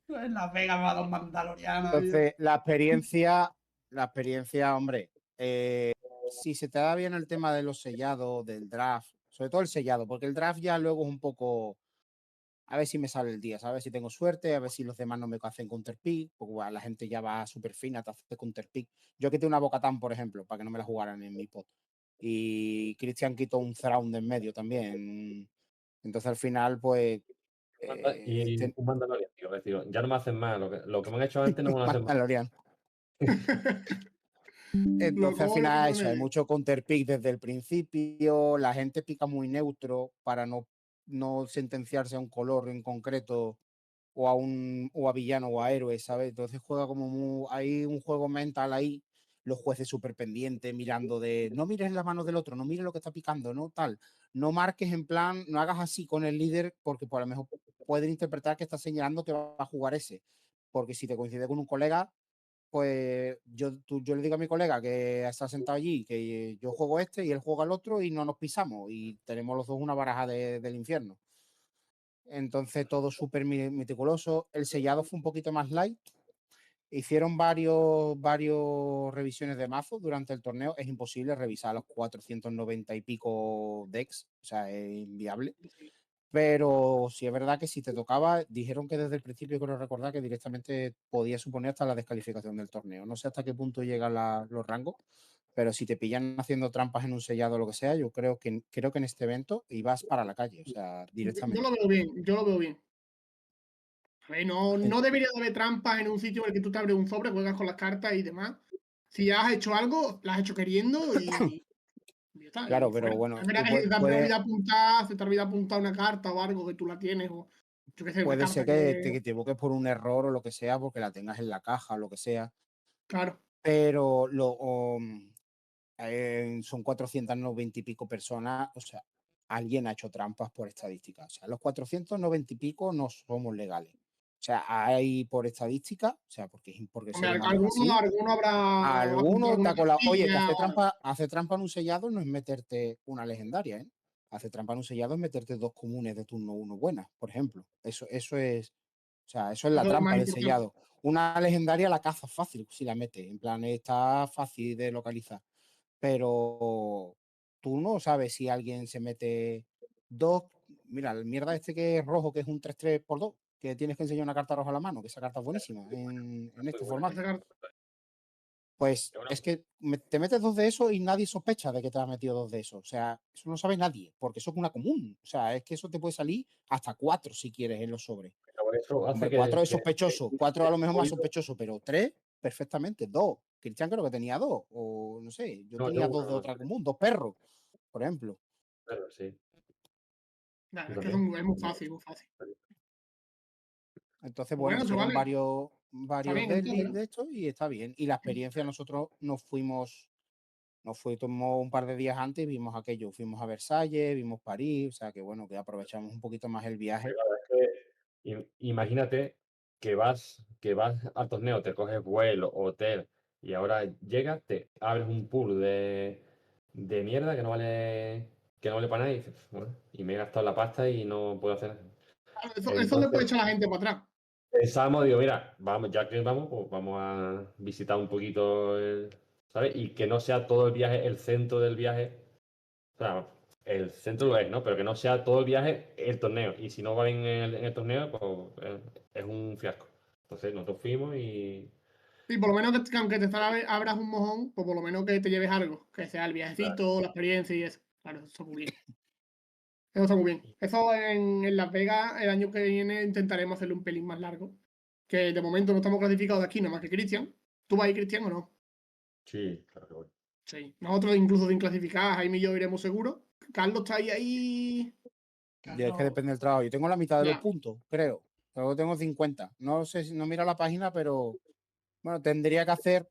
En Las Vegas me va a dar un Mandaloriano. Entonces, tío. La experiencia, hombre, si se te da bien el tema de los sellados, del draft, sobre todo el sellado, porque el draft ya luego es un poco, a ver si me sale el día, ¿sabes? Si tengo suerte, a ver si los demás no me hacen counterpick, porque bueno, la gente ya va súper fina, te hace counterpick. Yo quité una Bocatán, por ejemplo, para que no me la jugaran en mi pot. Y Cristian quitó un Thrawn en medio también. Entonces al final, pues... un Mandalorian, tío, ya no me hacen más. Lo que me han hecho antes no me lo hacen más. Mandalorian. Entonces al final eso, hay mucho counterpick desde el principio, la gente pica muy neutro para no sentenciarse a un color en concreto o a villano o a héroe, ¿sabes? Entonces juega como hay un juego mental ahí, los jueces súper pendientes, mirando no mires las manos del otro, no mires lo que está picando, no tal, no marques en plan, no hagas así con el líder porque por lo mejor pueden interpretar que está señalando que va a jugar ese, porque si te coincide con un colega, pues yo le digo a mi colega que está sentado allí, que yo juego este y él juega el otro y no nos pisamos y tenemos los dos una baraja del infierno. Entonces todo súper meticuloso. El sellado fue un poquito más light. Hicieron varios revisiones de mazo durante el torneo. Es imposible revisar los 490 y pico decks, o sea, es inviable. Pero sí es verdad que si te tocaba, dijeron que desde el principio, quiero recordar que directamente podía suponer hasta la descalificación del torneo. No sé hasta qué punto llegan los rangos, pero si te pillan haciendo trampas en un sellado o lo que sea, yo creo que en este evento ibas para la calle, o sea, directamente. Yo lo veo bien. A ver, no debería haber trampas en un sitio en el que tú te abres un sobre, juegas con las cartas y demás. Si has hecho algo, lo has hecho queriendo y está. Claro, pero bueno. Es verdad que se te olvida apuntar una carta o algo que tú la tienes o yo qué sé. Puede ser que te equivoques por un error o lo que sea, porque la tengas en la caja o lo que sea. Claro. Pero son 490 y pico personas, o sea, alguien ha hecho trampas por estadística. O sea, los 490 y pico no somos legales. O sea, hay por estadística, o sea, porque alguno habrá. Alguno está con la. Oye, que hace trampa en un sellado no es meterte una legendaria, ¿eh? Hace trampa en un sellado es meterte dos comunes de turno 1 buenas, por ejemplo. Eso es. O sea, eso es la trampa del sellado. Una legendaria la caza fácil si la mete. En plan, está fácil de localizar. pero tú no sabes si alguien se mete 2. Mira, el mierda este que es rojo, que es un 3-3 por 2, que tienes que enseñar una carta roja a la mano, que esa carta es buenísima en este formato. Pues es que te metes 2 de esos y nadie sospecha de que te has metido 2 de esos. O sea, eso no sabe nadie, porque eso es una común. O sea, es que eso te puede salir hasta 4 si quieres en los sobres. Hombre, 4 es sospechoso, 4 a lo mejor más sospechoso, pero 3 perfectamente, 2. Cristian creo que tenía 2, o no sé, yo tenía 2 de otra común, 2 perros, por ejemplo. Claro, sí. Nah, es que es muy fácil, muy fácil. Entonces, bueno, hicieron varios deadlifts de estos y está bien. Y la experiencia, nosotros nos fuimos un par de días antes y vimos aquello. Fuimos a Versalles, vimos París, o sea que bueno, que aprovechamos un poquito más el viaje. Imagínate que vas al torneo, te coges vuelo, hotel y ahora llegas, te abres un pool de mierda que no vale para nada y dices, bueno, y me he gastado la pasta y no puedo hacer nada. Eso le puede echar a la gente para atrás. Pensamos, digo, mira, vamos, ya que vamos, pues vamos a visitar un poquito ¿sabes? Y que no sea todo el viaje, el centro del viaje. O sea, el centro lo es, ¿no? Pero que no sea todo el viaje el torneo. Y si no va bien en el torneo, pues es un fiasco. Entonces nosotros fuimos y... Sí, por lo menos que aunque abras un mojón, pues por lo menos que te lleves algo. Que sea el viajecito, claro, la experiencia y eso. Claro, eso está muy bien. Eso está muy bien. Eso en Las Vegas, el año que viene intentaremos hacerlo un pelín más largo. Que de momento no estamos clasificados de aquí, nada más que Cristian. ¿Tú vas ahí, Cristian, o no? Sí, claro que voy. Sí. Nosotros incluso sin clasificar, Jaime y yo iremos seguros. Carlos está ahí. Carlos... Es que depende del trabajo. Yo tengo la mitad de los puntos, creo. Luego tengo 50. No sé si no mira la página, pero bueno, tendría que hacer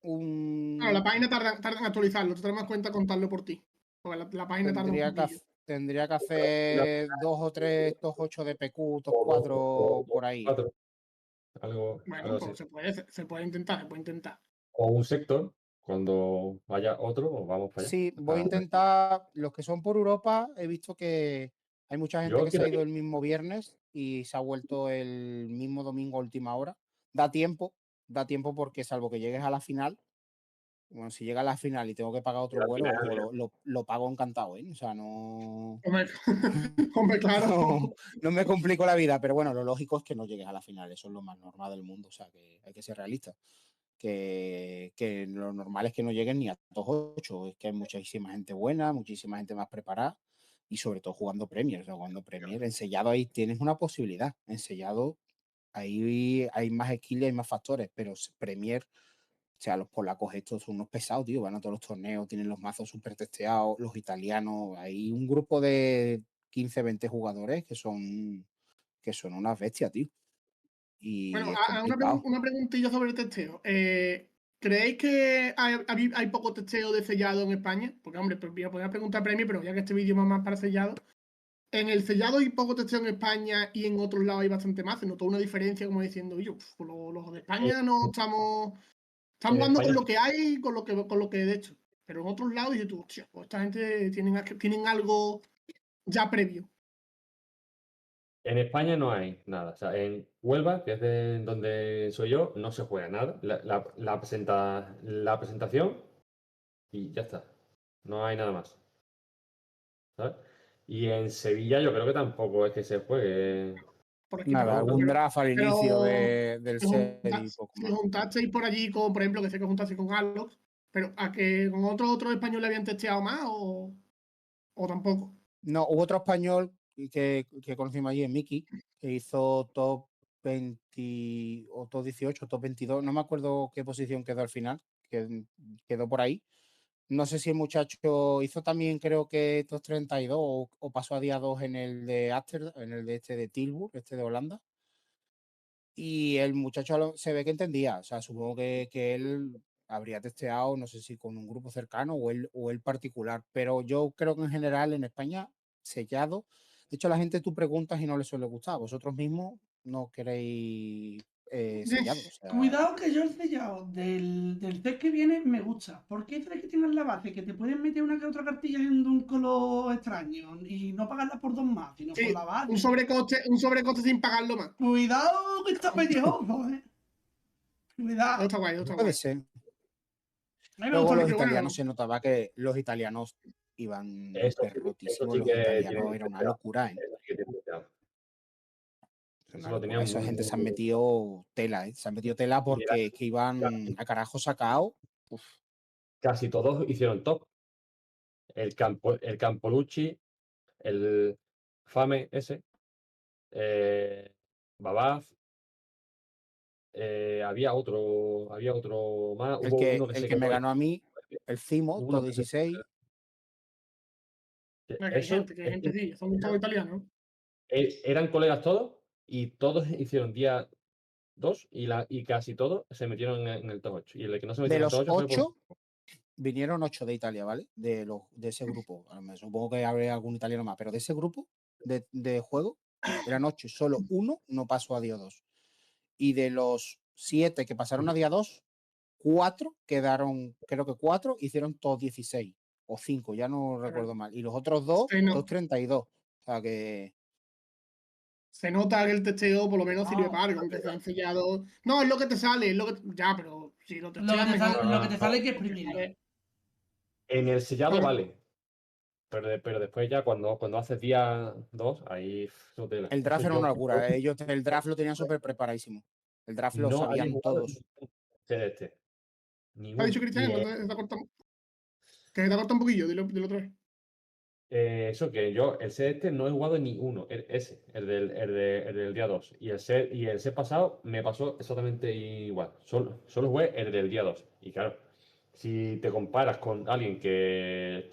un... Claro, la página tarda en actualizarlo. Tú te das cuenta contarlo por ti. Porque la página tarda un poquillo. Tendría que hacer 2 o 3 top 8 de PQ, top 4 por ahí. Algo pues se puede intentar. O un sector, cuando vaya otro, vamos para allá. Sí, voy a intentar. Los que son por Europa, he visto que hay mucha gente que se ha ido el mismo viernes y se ha vuelto el mismo domingo a última hora. Da tiempo porque salvo que llegues a la final. Bueno, si llega a la final y tengo que pagar otro vuelo, lo pago encantado, ¿eh? O sea, no... Hombre, claro. No me complico la vida, pero bueno, lo lógico es que no llegues a la final. Eso es lo más normal del mundo. O sea, que hay que ser realista. Que lo normal es que no lleguen ni a top 8. Es que hay muchísima gente buena, muchísima gente más preparada y sobre todo jugando Premier. O sea, jugando Premier, ensellado ahí tienes una posibilidad. Ensellado ahí hay más skill y hay más factores, pero Premier... O sea, los polacos estos son unos pesados, tío. Van a todos los torneos, tienen los mazos súper testeados. Los italianos, hay un grupo de 15, 20 jugadores que son unas bestias, tío. Y bueno, es una preguntilla sobre el testeo. ¿Creéis que hay poco testeo de sellado en España? Porque, hombre, pues podría preguntar premio, pero ya que este vídeo es más para sellado. En el sellado hay poco testeo en España y en otros lados hay bastante más. Se notó una diferencia como diciendo, yo, los de España no estamos jugando con lo que hay, con lo que de hecho. Pero en otros lados dices tú, hostia, pues esta gente tienen algo ya previo. En España no hay nada. O sea, en Huelva, que es de donde soy yo, no se juega nada. La presentación y ya está. No hay nada más. ¿Sabes? Y en Sevilla yo creo que tampoco es que se juegue. Nada, algún draft al inicio del set y poco más. Si juntasteis por allí, con, por ejemplo, que sé que juntasteis con Alox, pero ¿a que con otro español le habían testeado más o tampoco? No, hubo otro español que conocimos allí en Mickey, que hizo top 20 o top 18, top 22, no me acuerdo qué posición quedó al final, que quedó por ahí. No sé si el muchacho hizo también, creo que top 32 o pasó a día 2 en el de Amsterdam, en el de de Tilburg, de Holanda. Y el muchacho se ve que entendía, o sea, supongo que él habría testeado, no sé si con un grupo cercano o él particular, pero yo creo que en general en España, sellado, de hecho la gente tú preguntas y no les suele gustar, vosotros mismos no queréis sellado. O sea... Cuidado que yo el sellado del set que viene me gusta. ¿Por qué crees que tienes la base? Que te pueden meter una que otra cartilla en un color extraño y no pagarla por 2 más, sino por la base. Un sobrecoste sin pagarlo más. Cuidado que está peligroso, Cuidado. Está guay. Puede ser. Luego los italianos se notaba que los italianos iban rotísimos. Los italianos era una locura, ¿eh? Esa gente se han metido tela, ¿eh? Se han metido tela porque es que iban a carajo sacado. Casi todos hicieron top. El Campolucci, el Fame ese, Babaz, había otro más. El que me ganó a mí, el Cimo, todo 16. Que gente sí, son todos italianos. Eran colegas todos y todos hicieron día 2 y casi todos se metieron en el top 8. Y el que no se metió de en el los top 8 vinieron 8 de Italia, ¿vale? De ese grupo. Supongo que habría algún italiano más, pero de ese grupo de juego eran 8 y solo uno no pasó a día 2. Y de los 7 que pasaron a día 2, 4 quedaron, creo que 4 hicieron todos 16 o 5, ya no recuerdo mal. Y los otros 2, todos 32. O sea que... Se nota que el testeo por lo menos sirve para algo, aunque se han sellado. No, es lo que te sale, es lo que. Ya, pero si lo testeas lo que te sale hay que exprimirlo. En el sellado vale. Pero después ya cuando haces día 2, ahí... El draft era una locura. Ellos el draft lo tenían súper preparadísimo. El draft lo sabían todos. ¿Ha dicho Cristian? Que se te ha cortado un poquillo, dilo otra vez. Eso que yo, el set no he jugado ni uno, el del día 2. Y el set pasado me pasó exactamente igual. Solo jugué el del día 2. Y claro, si te comparas con alguien que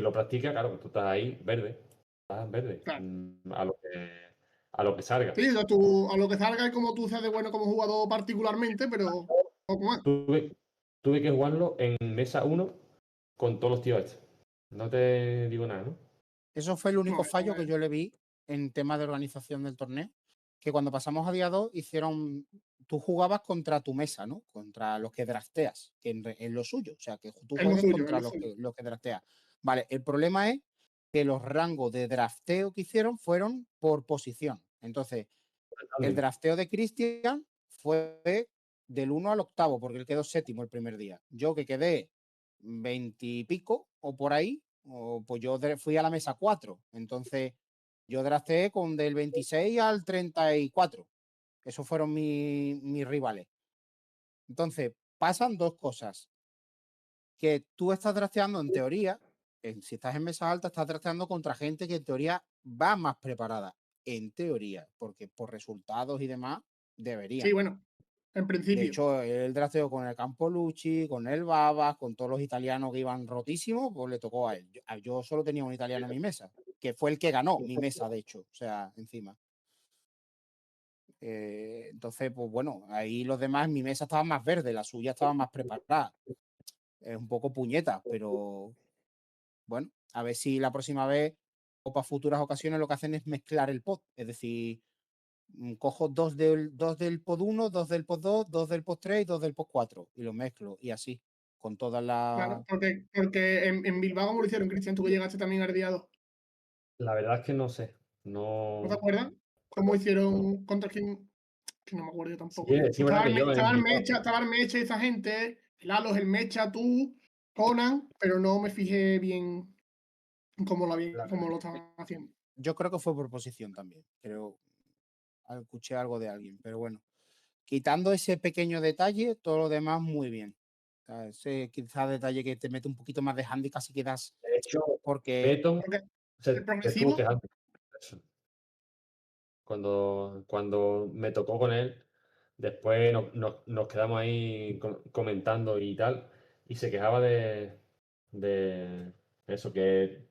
lo practica, claro, tú estás ahí verde. Estás verde. Claro. A lo que salga. Sí, a lo que salga es como tú seas de bueno como jugador particularmente, pero poco más. Tuve que jugarlo en mesa 1 con todos los tíos estos. No te digo nada, ¿no? Eso fue el único fallo que yo le vi en tema de organización del torneo, que cuando pasamos a día 2 tú jugabas contra tu mesa, ¿no? Contra los que drafteas, que es lo suyo, o sea, que tú juegas contra los que drafteas. Vale, el problema es que los rangos de drafteo que hicieron fueron por posición. Entonces, el drafteo de Cristian fue del 1 al 8, porque él quedó 7º el primer día. Yo que quedé 20 y pico o por ahí, pues yo fui a la mesa 4. Entonces, yo drafteé con del 26 al 34. Esos fueron mis rivales. Entonces, pasan dos cosas. Que tú estás drafteando en teoría, si estás en mesas altas, estás drafteando contra gente que en teoría va más preparada. En teoría, porque por resultados y demás, debería. Sí, bueno, en principio. De hecho, el drafteo con el Campolucci, con el Babas, con todos los italianos que iban rotísimos, pues le tocó a él. Yo solo tenía un italiano en mi mesa, que fue el que ganó mi mesa, de hecho, o sea, encima. Entonces, pues bueno, ahí los demás, mi mesa estaba más verde, la suya estaba más preparada. Es un poco puñeta, pero bueno, a ver si la próxima vez o para futuras ocasiones lo que hacen es mezclar el pot. Es decir, cojo dos del pod 1, 2 del pod 2, 2 del pod 3 y 2 del pod 4 y los mezclo y así, con todas las... Claro, porque en Bilbao, ¿cómo lo hicieron, Cristian? Tú que llegaste también al día 2. La verdad es que no sé. ¿No te acuerdas? ¿Cómo hicieron contra quién? Que no me acuerdo yo tampoco. Sí, estaba el Mecha y esa gente, el Alos, el Mecha, tú, Conan, pero no me fijé bien cómo lo estaban haciendo. Yo creo que fue por posición también. Creo, escuché algo de alguien, pero bueno. Quitando ese pequeño detalle, todo lo demás muy bien. O sea, ese quizás detalle que te mete un poquito más de handicap si quedas. De hecho, porque Beto se estuvo quejando. Cuando me tocó con él, después nos quedamos ahí comentando y tal, y se quejaba de eso, que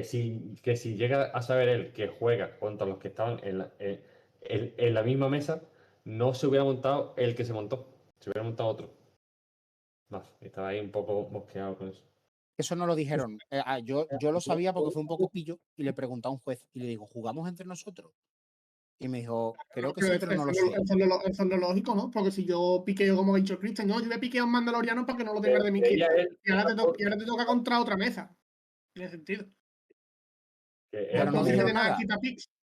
si llega a saber él que juega contra los que estaban en la misma mesa, no se hubiera montado el que se montó, se hubiera montado otro. No, estaba ahí un poco mosqueado con eso. Eso no lo dijeron. Yo lo sabía porque fue un poco pillo y le pregunté a un juez y le digo, ¿jugamos entre nosotros? Y me dijo, creo que sí, pero no lo sé. Eso es lo lógico, ¿no? Porque si yo piqueo, como ha dicho Cristian, yo voy a piquear un mandaloriano para que no lo tengas de mi equipo. Y ahora te toca contra otra mesa. Tiene sentido. Pero no me dijeron nada.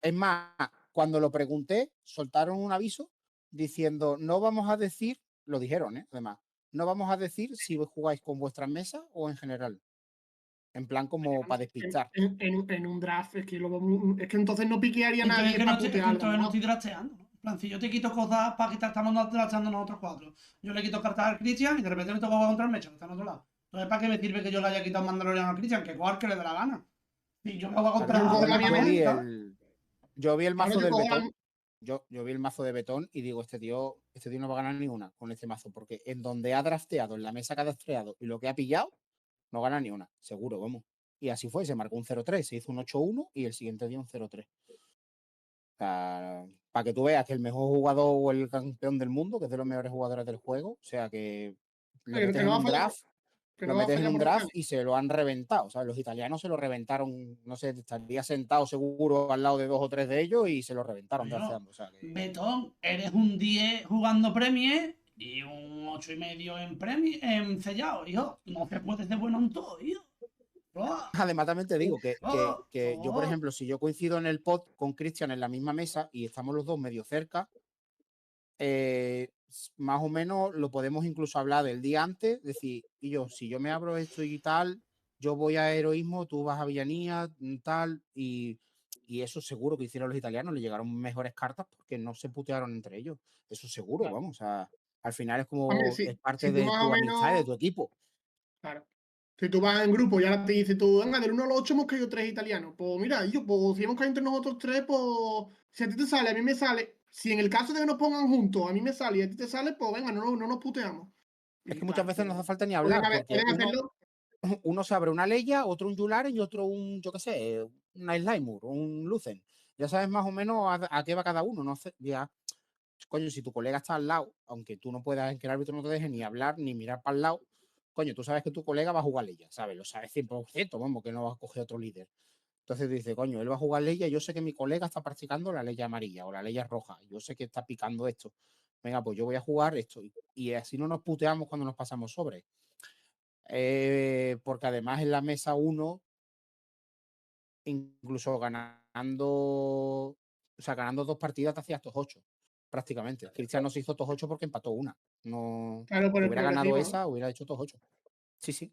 Es más, cuando lo pregunté, soltaron un aviso diciendo, no vamos a decir, lo dijeron, además, no vamos a decir si jugáis con vuestras mesas o en general. En plan como para despistar. En un draft, es que, es que entonces no piquearía nadie para putear. Entonces no estoy trasteando, ¿no? En plan, si yo te quito cosas para quitar, estamos trasteando nosotros 4. Yo le quito cartas al Christian y de repente me toca jugar contra el Mecha, que está en otro lado. Entonces, ¿para qué me sirve que yo le haya quitado Mandalorian al Christian? Que jugar que le dé la gana. Y yo me hago contra yo vi el mazo del Betón. Yo vi el mazo de Betón y digo, este tío no va a ganar ni una con este mazo, porque en donde ha drafteado, en la mesa que ha drafteado y lo que ha pillado, no gana ni una, seguro, vamos. Y así fue, se marcó un 0-3, se hizo un 8-1 y el siguiente día un 0-3. O sea, para que tú veas que el mejor jugador o el campeón del mundo, que es de los mejores jugadores del juego, o sea que le metes en un draft, lo metes en un draft y se lo han reventado. O sea, los italianos se lo reventaron, no sé, estaría sentado seguro al lado de 2 o 3 de ellos y se lo reventaron drafteando. O sea, que... Betón, eres un 10 jugando Premier y un 8,5 en Premier, en sellado, hijo. No se puede ser bueno en todo, hijo. Además, también te digo que yo, por ejemplo, si yo coincido en el pod con Cristian en la misma mesa y estamos los dos medio cerca, más o menos lo podemos incluso hablar del día antes, decir, y yo, si yo me abro esto y tal, yo voy a heroísmo, tú vas a villanía, tal, y eso seguro que hicieron los italianos, le llegaron mejores cartas porque no se putearon entre ellos. Eso seguro, claro. Vamos, o sea, al final es como es parte de tu amistad y de tu equipo. Claro. Si tú vas en grupo y ahora te dice tú, venga, del 1 al 8 hemos caído 3 italianos. Pues mira, pues si hemos caído entre nosotros 3, pues si a ti te sale, a mí me sale. Si en el caso de que nos pongan juntos, a mí me sale y a ti te sale, pues venga, no nos puteamos. Es que muchas veces no hace falta ni hablar. Porque uno se abre una Leia, otro un Yularen y otro un, yo qué sé, un Islaimur, un Lucen. Ya sabes más o menos a qué va cada uno. No sé, ya, coño, si tu colega está al lado, aunque tú no puedas, en que el árbitro no te deje ni hablar ni mirar para el lado, coño, tú sabes que tu colega va a jugar Leia, ¿sabes? Lo sabes 100%, vamos, que no vas a coger otro líder. Entonces dice, coño, él va a jugar Leia, yo sé que mi colega está practicando la Leia amarilla o la Leia roja, yo sé que está picando esto. Venga, pues yo voy a jugar esto. Y así no nos puteamos cuando nos pasamos sobre. Porque además en la mesa 1, incluso ganando 2 partidas te hacías estos 8, prácticamente. Cristian no se hizo estos 8 porque empató una. No, claro, si hubiera ganado esa, hubiera hecho estos 8. Sí, sí.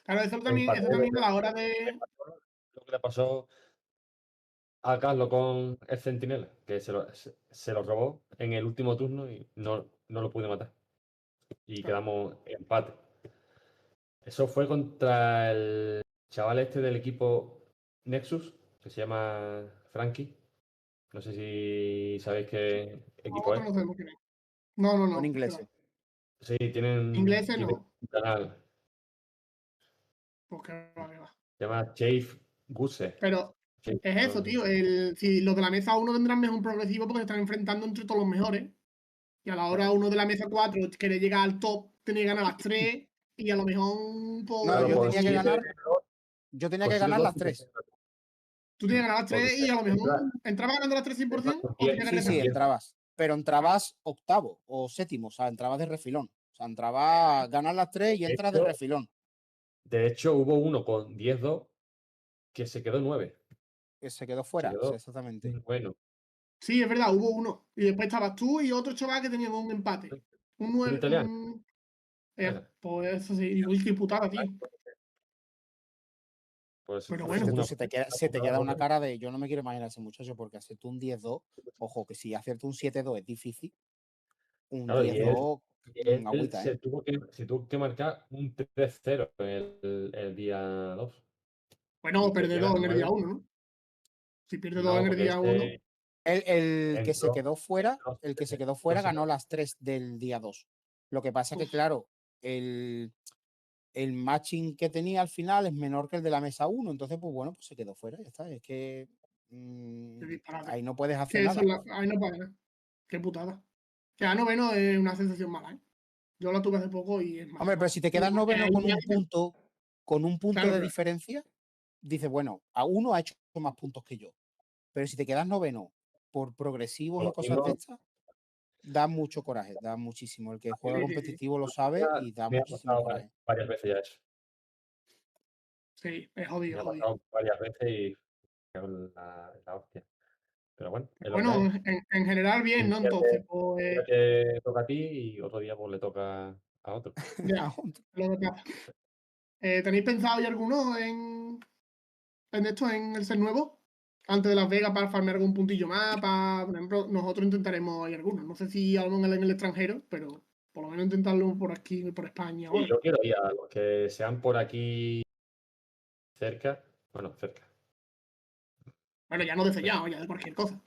Claro, eso también a la hora de... Lo que le pasó a Carlos con el Centinela, que se lo robó en el último turno y no lo pude matar. Y quedamos empate. Eso fue contra el chaval este del equipo Nexus, que se llama Frankie. No sé si sabéis qué equipo es. No. Son ingleses. Sí, tienen ingleses no. Un canal. Pues que va. Se llama Chave Guse. Pero es eso, tío. Si los de la mesa 1 tendrán mejor progresivo porque se están enfrentando entre todos los mejores. Y a la hora uno de la mesa 4 quiere llegar al top, tiene que ganar las 3 y a lo mejor... No, yo tenía que ganar... Yo tenía que ganar las 3. Tú tienes que ganar las 3 y a lo mejor entrabas ganando las 3 100%. Sí, entrabas. Pero entrabas octavo o séptimo, o sea, entrabas de refilón. O sea, entrabas, ganas las 3 y entras de refilón. De hecho, hubo uno con 10-2 que se quedó 9. Que se quedó fuera, o sea, exactamente. Bueno. Sí, es verdad, hubo uno. Y después estabas tú y otro chaval que tenían un empate. Un 9. Italiano. Pues eso sí, qué putada, tío. Pues, pero bueno, se te queda una cara de yo no me quiero imaginar a ese muchacho porque hacerte un 10-2, ojo, que si hacerte un 7-2 es difícil, un 10-2 agüita, se tuvo que marcar un 3-0 el día 2. Bueno, perder 2 en el día 1, ¿no? Si pierde 2 en el día 1. El que se quedó fuera ganó las 3 del día 2. Lo que pasa es que, claro, el matching que tenía al final es menor que el de la mesa 1, entonces, pues bueno, pues se quedó fuera, ya está. Es que ahí no puedes hacer nada. Ahí no puedes. Qué putada. Quedar noveno es una sensación mala, ¿eh? Yo la tuve hace poco y es mala. Hombre, pero si te quedas noveno con un punto de diferencia, dices, bueno, a uno ha hecho más puntos que yo. Pero si te quedas noveno por progresivos y cosas de estas, da mucho coraje, da muchísimo. El que juega competitivo lo sabe y da muchísimo coraje. Varias veces ya eso. Sí, es jodido. Me ha pasado varias veces y la hostia. Pero bueno. En general bien, ¿no? Entonces, pues. Que toca a ti y otro día pues le toca a otro. Ya, lo que pasa. ¿Tenéis pensado ya alguno en esto, en el ser nuevo? Antes de Las Vegas para farmear algún puntillo más, por ejemplo, nosotros intentaremos, hay algunos. No sé si algo en el extranjero, pero por lo menos intentarlo por aquí, por España Sí, ahora. yo quiero ir a los que sean por aquí cerca. Bueno, cerca. Bueno, ya no de sellado, ya de cualquier cosa.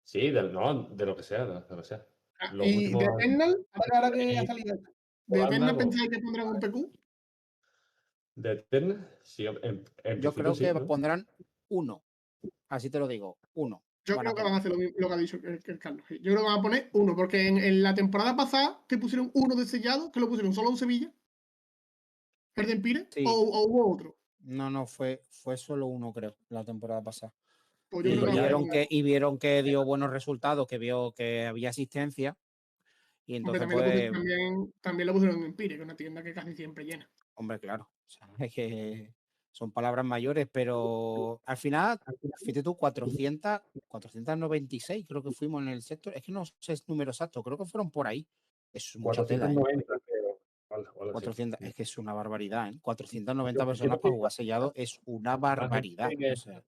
Sí, no, de lo que sea, de lo que sea. Los Y de últimos Eternal, ahora que ha salido. ¿De Holanda, Eternal pensáis que pondrán un PQ? de Eterna, sí, en Yo principio creo sí, que ¿no? pondrán 1. Así te lo digo, 1. Yo creo que van a hacer lo mismo lo que ha dicho el Carlos. Yo creo que van a poner 1, porque en la temporada pasada que pusieron 1 de sellado, que lo pusieron solo en Sevilla, el de Empire, Sí. o hubo otro. No, fue solo 1, creo, la temporada pasada. Pues Y vieron que dio buenos resultados, que vio que había asistencia. Y entonces, también, también lo pusieron en Empire, que es una tienda que casi siempre llena. Hombre, claro. O sea, es que son palabras mayores, pero al final, fíjate tú, 496 creo que fuimos en el sector. Es que no sé el número exacto, creo que fueron por ahí. Es mucha tela, ¿eh? 490, creo. 400, es que es una barbaridad, ¿eh? 490 personas para jugar sellado es una barbaridad. O sea,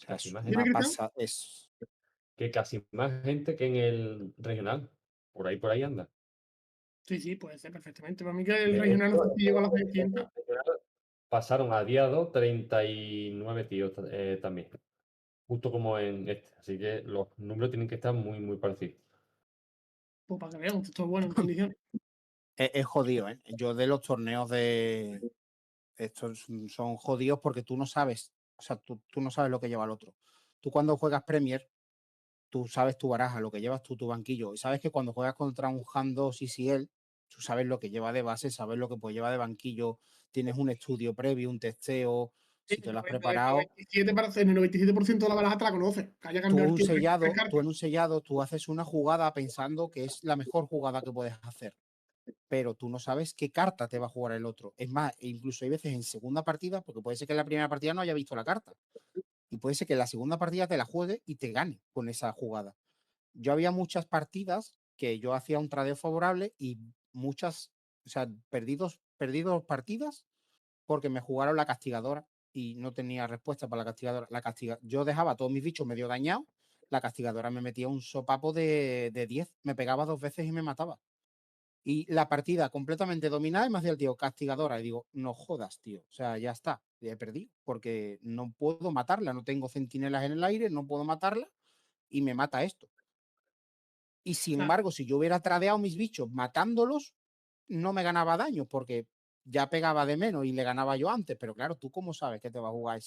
Casi es más una gente. pasada. Que casi más gente que en el regional. Por ahí anda. Sí, puede ser perfectamente. Para mí que el regional no sé si llegó a las 600. Pasaron a día 2 39 tíos también. Justo como en este. Así que los números tienen que estar muy, muy parecidos. Pues para que vean, esto es bueno en condiciones. Es jodido, ¿eh? Yo de los torneos de... Estos son jodidos porque tú no sabes, o sea, tú no sabes lo que lleva el otro. Tú cuando juegas Premier, tú sabes tu baraja, lo que llevas tú, tu banquillo. Y sabes que cuando juegas contra un Hand 2 ECL, tú sabes lo que lleva de base, sabes lo que pues lleva de banquillo, tienes un estudio previo, un testeo, si te lo has preparado. En el 97% de la baraja te la conoces. Que haya cambiado tú en un sellado, tú haces una jugada pensando que es la mejor jugada que puedes hacer. Pero tú no sabes qué carta te va a jugar el otro. Es más, incluso hay veces en segunda partida, porque puede ser que en la primera partida no haya visto la carta. Y puede ser que en la segunda partida te la juegue y te gane con esa jugada. Yo había muchas partidas que yo hacía un tradeo favorable y muchas, o sea, perdidos partidas porque me jugaron la castigadora y no tenía respuesta para la castigadora. Yo dejaba a todos mis bichos medio dañados, la castigadora me metía un sopapo de 10, me pegaba 2 veces y me mataba. Y la partida completamente dominada y me hacía el tío castigadora. Y digo, no jodas, tío. O sea, ya está. Ya he perdido porque no puedo matarla. No tengo centinelas en el aire, no puedo matarla y me mata esto. Y sin embargo, si yo hubiera tradeado mis bichos matándolos, no me ganaba daño porque ya pegaba de menos y le ganaba yo antes. Pero claro, ¿tú cómo sabes que te va a jugar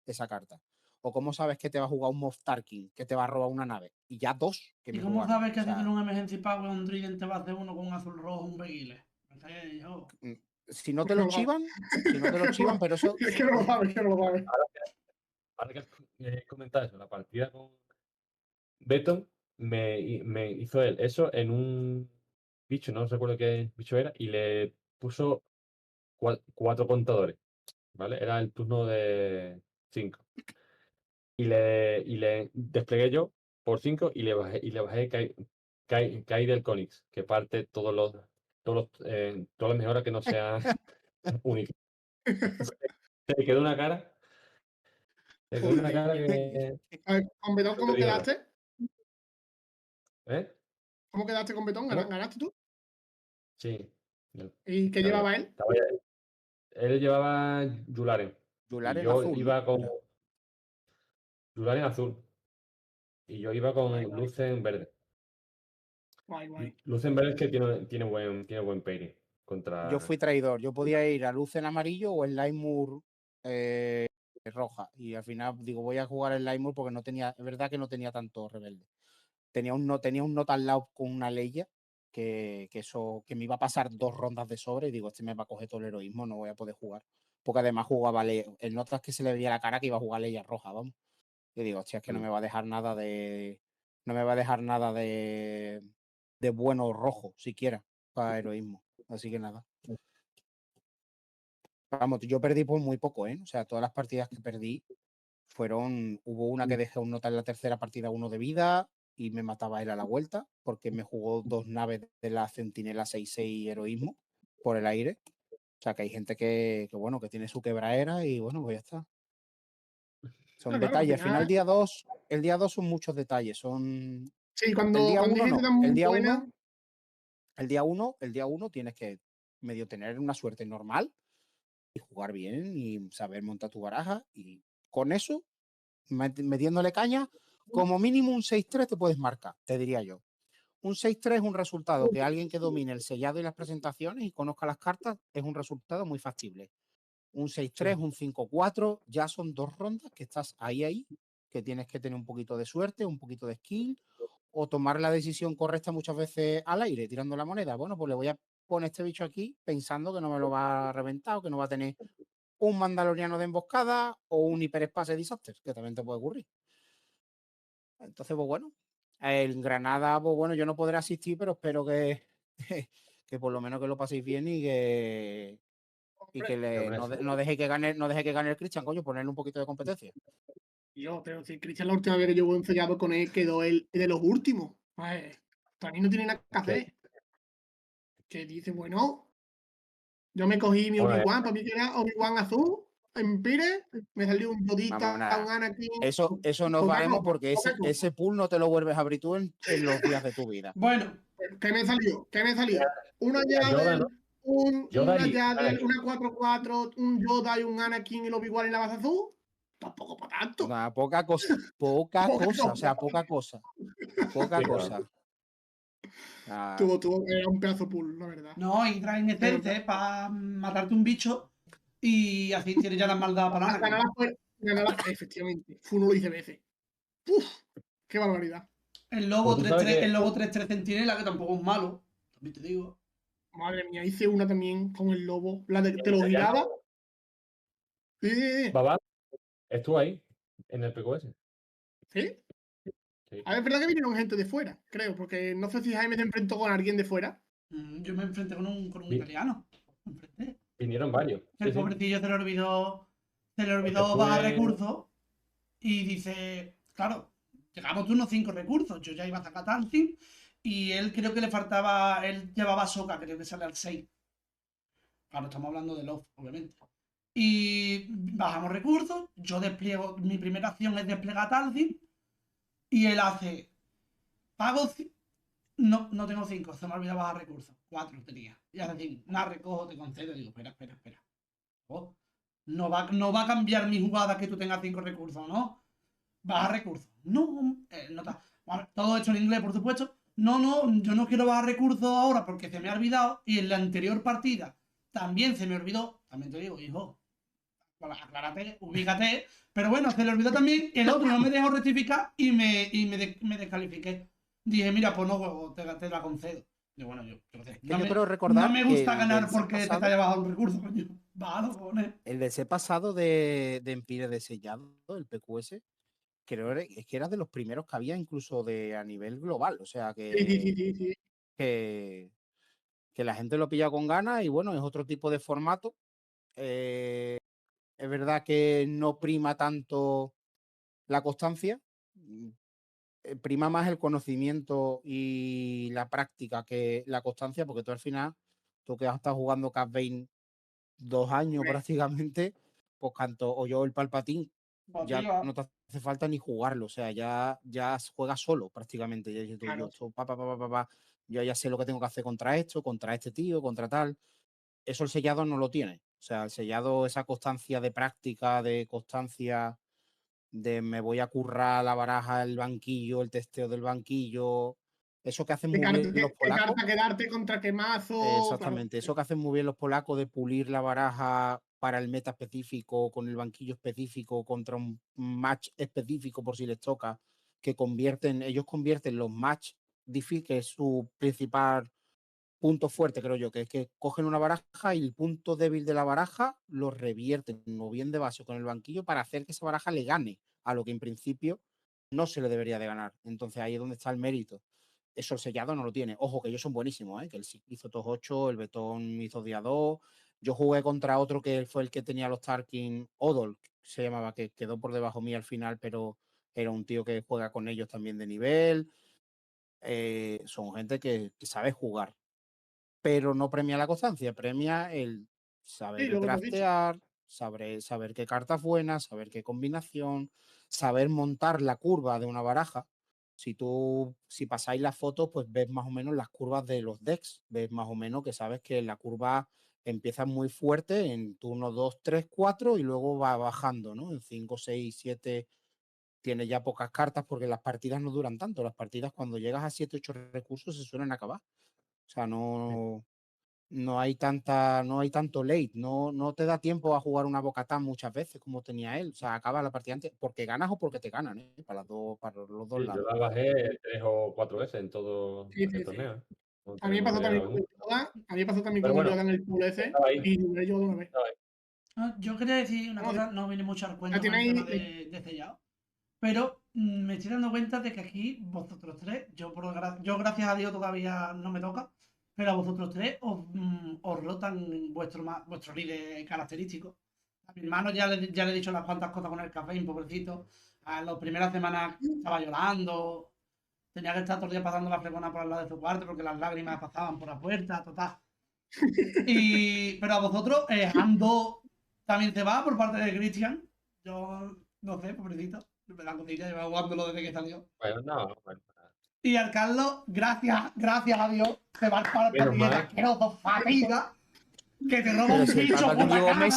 esa carta? ¿O cómo sabes que te va a jugar un Moff Tarkin, que te va a robar una nave? Y ya 2 que me ¿Y cómo jugaron. sabes que si tiene un Emergency Power, un Trident te va a hacer uno con un azul rojo, un Beguile? Si no te lo chivan, pero eso... Es que no lo sabes, Ahora que comentas eso, la partida con Beton me hizo él eso en un bicho, no recuerdo qué bicho era, y le puso 4 contadores, ¿vale? Era el turno de 5. Y le desplegué yo por 5 y le bajé Kai del Conix, que parte todas las mejoras que no sean únicas. Se quedó una cara. Se quedó una cara que. A ver, ¿con Betón cómo quedaste? ¿Eh? ¿Cómo quedaste con Betón? ¿Ganaste tú? Sí. ¿Y qué llevaba él? Él llevaba Yularen. Y yo azul. iba con Yularen azul. Y yo iba con Lucen verde. Guay. Lucen verde es que tiene buen pairing. Yo fui traidor. Yo podía ir a luz en amarillo o en Limur roja. Y al final digo, voy a jugar el Limur porque no tenía, es verdad que no tenía tanto rebelde. Tenía un nota al lado con una Leia que me iba a pasar 2 rondas de sobre y digo, este me va a coger todo el heroísmo, no voy a poder jugar. Porque además jugaba Leia. El nota es que se le veía la cara que iba a jugar Leia roja, vamos. Y digo, hostia, es que no me va a dejar nada de. No me va a dejar nada de bueno rojo, siquiera, para heroísmo. Así que nada. Vamos, yo perdí por muy poco, ¿eh? O sea, todas las partidas que perdí hubo una que dejé un nota en la tercera partida 1 de vida, y me mataba él a la vuelta, porque me jugó 2 naves de la Centinela 6-6 Heroísmo por el aire. O sea, que hay gente que bueno, que tiene su quebraera y bueno, pues ya está. Son detalles. Al final, el día 2 son muchos detalles. Son. Sí, cuando el día 1 no. El día 1 buena... el día uno tienes que medio tener una suerte normal y jugar bien y saber montar tu baraja. Y con eso, metiéndole caña, como mínimo un 6-3 te puedes marcar, te diría yo. Un 6-3 es un resultado que alguien que domine el sellado y las presentaciones y conozca las cartas es un resultado muy factible. Un 6-3, un 5-4, ya son 2 rondas que estás ahí, que tienes que tener un poquito de suerte, un poquito de skill, o tomar la decisión correcta muchas veces al aire, tirando la moneda. Bueno, pues le voy a poner este bicho aquí pensando que no me lo va a reventar o que no va a tener un mandaloriano de emboscada o un hiperespace disaster, que también te puede ocurrir. Entonces, pues bueno, en Granada, pues bueno, yo no podré asistir, pero espero que, que por lo menos que lo paséis bien y que no deje que gane el Christian, coño, ponerle un poquito de competencia. Pero si Christian, la última vez que yo he ensayado con él, quedó el de los últimos. Pues, para mí no tiene nada que hacer. Que dice, bueno, yo me cogí mi Obi-Wan, para mí que era Obi-Wan azul, Empire, me salió un Yodita, un Anakin. Eso nos valemos porque ese pool no te lo vuelves a abrir tú en los días de tu vida. Bueno, ¿qué me salió? Una Yadel, una 4-4, un Yoda y un Anakin y el Obi-Wan en la base azul. Tampoco para tanto. Nada, poca cosa. O sea, poca cosa. Era un pedazo pool, la verdad. No, y traen Eterte para matarte un bicho y así tienes ya la maldad para nada. Efectivamente, Funo lo dice veces. ¡Uf! ¡Qué barbaridad! El lobo 3-3 centinela, que tampoco es malo, también te digo. Madre mía, hice una también con el lobo. La de que te lo giraba. Sí. Babá, estuvo ahí, en el PQS. ¿Sí? A ver, es verdad que vinieron gente de fuera, creo, porque no sé si Jaime se enfrentó con alguien de fuera. Yo me enfrenté con un italiano. Vinieron varios. El pobrecillo se le olvidó bajar recursos y dice, claro, llegamos unos 5 recursos. Yo ya iba a sacar Tanzing y él creo que le faltaba, él llevaba Soca, creo que sale al 6. Claro, estamos hablando de Love, obviamente. Y bajamos recursos, yo despliego, mi primera acción es desplegar Tanzing y él hace, pago, no tengo 5, se me ha olvidado bajar recursos, 4 tenía. Y hace 5, nada, recojo, te concedo, digo, espera. Oh, no va a cambiar mi jugada que tú tengas 5 recursos, ¿no? Baja recursos. No, no está. Bueno, todo hecho en inglés, por supuesto. No, yo no quiero bajar recursos ahora porque se me ha olvidado. Y en la anterior partida también se me olvidó. También te digo, hijo, aclárate, ubícate. Pero bueno, se le olvidó también. El otro no me dejó rectificar y me descalifiqué. Dije, mira, pues no juego, te la concedo. Y bueno, yo sé. No me gusta ganar porque te haya bajado un recurso, coño. Bájalo, cojones. El de ese pasado de Empire de sellado, el PQS, creo es que era de los primeros que había incluso a nivel global. O sea que, que la gente lo pilla con ganas y bueno, es otro tipo de formato. Es verdad que no prima tanto la constancia, prima más el conocimiento y la práctica que la constancia, porque tú al final, tú que has estado jugando Cad Bane 2 años prácticamente, pues canto, o yo el Palpatín, ya no te hace falta ni jugarlo, o sea, ya juegas solo prácticamente. Yo ya sé lo que tengo que hacer contra esto, contra este tío, contra tal. Eso el sellado no lo tiene. O sea, el sellado, esa constancia de práctica, de constancia de me voy a currar la baraja, el banquillo, el testeo del banquillo. Eso que hacen muy bien los polacos. Quedarte contra quemazo. Exactamente. Claro. Eso que hacen muy bien los polacos de pulir la baraja para el meta específico, con el banquillo específico, contra un match específico por si les toca, que ellos convierten los match difíciles, que es su principal punto fuerte, creo yo, que es que cogen una baraja y el punto débil de la baraja lo revierten o bien de base o con el banquillo para hacer que esa baraja le gane a lo que en principio no se le debería de ganar. Entonces ahí es donde está el mérito. Eso el sellado no lo tiene. Ojo, que ellos son buenísimos, ¿eh? Que el hizo TOS 8, el Betón hizo día 2. Yo jugué contra otro que fue el que tenía los Tarkin, Odol, se llamaba, que quedó por debajo mío al final, pero era un tío que juega con ellos también de nivel. son gente que sabe jugar, pero no premia la constancia, premia el saber draftear, saber qué cartas buenas, saber qué combinación, saber montar la curva de una baraja. Si pasáis las fotos, pues ves más o menos las curvas de los decks, ves más o menos que sabes que la curva empieza muy fuerte en turno 2, 3, 4 y luego va bajando, ¿no? En 5, 6, 7 tienes ya pocas cartas porque las partidas no duran tanto. Las partidas cuando llegas a 7, 8 recursos se suelen acabar. O sea, no hay tanto late, no te da tiempo a jugar una Bo-Katan muchas veces como tenía él. O sea, acaba la partida antes porque ganas o porque te ganan, ¿eh? Para los dos lados. Yo la bajé 3 o 4 veces en todo el torneo. A mí me pasó también con el Yoda en el pool ese y yo de una vez. Yo quería decir una cosa, no viene mucho al cuento con el tema de sellado, pero me estoy dando cuenta de que aquí vosotros tres, yo gracias a Dios todavía no me toca, pero a vosotros tres os rotan vuestro líder característico. A mi hermano ya le he dicho las cuantas cosas con el café, pobrecito. A las primeras semanas estaba llorando, tenía que estar todo el día pasando la fregona por al lado de su cuarto porque las lágrimas pasaban por la puerta, total. Pero a vosotros, Ando también se va por parte de Christian. Yo no sé, pobrecito. Me da cosilla, lleva jugándolo desde que salió. Bueno, no, bueno. Y al Carlos, gracias a Dios, se va para el partido asqueroso, fatiga, que te roba un bicho por la cara.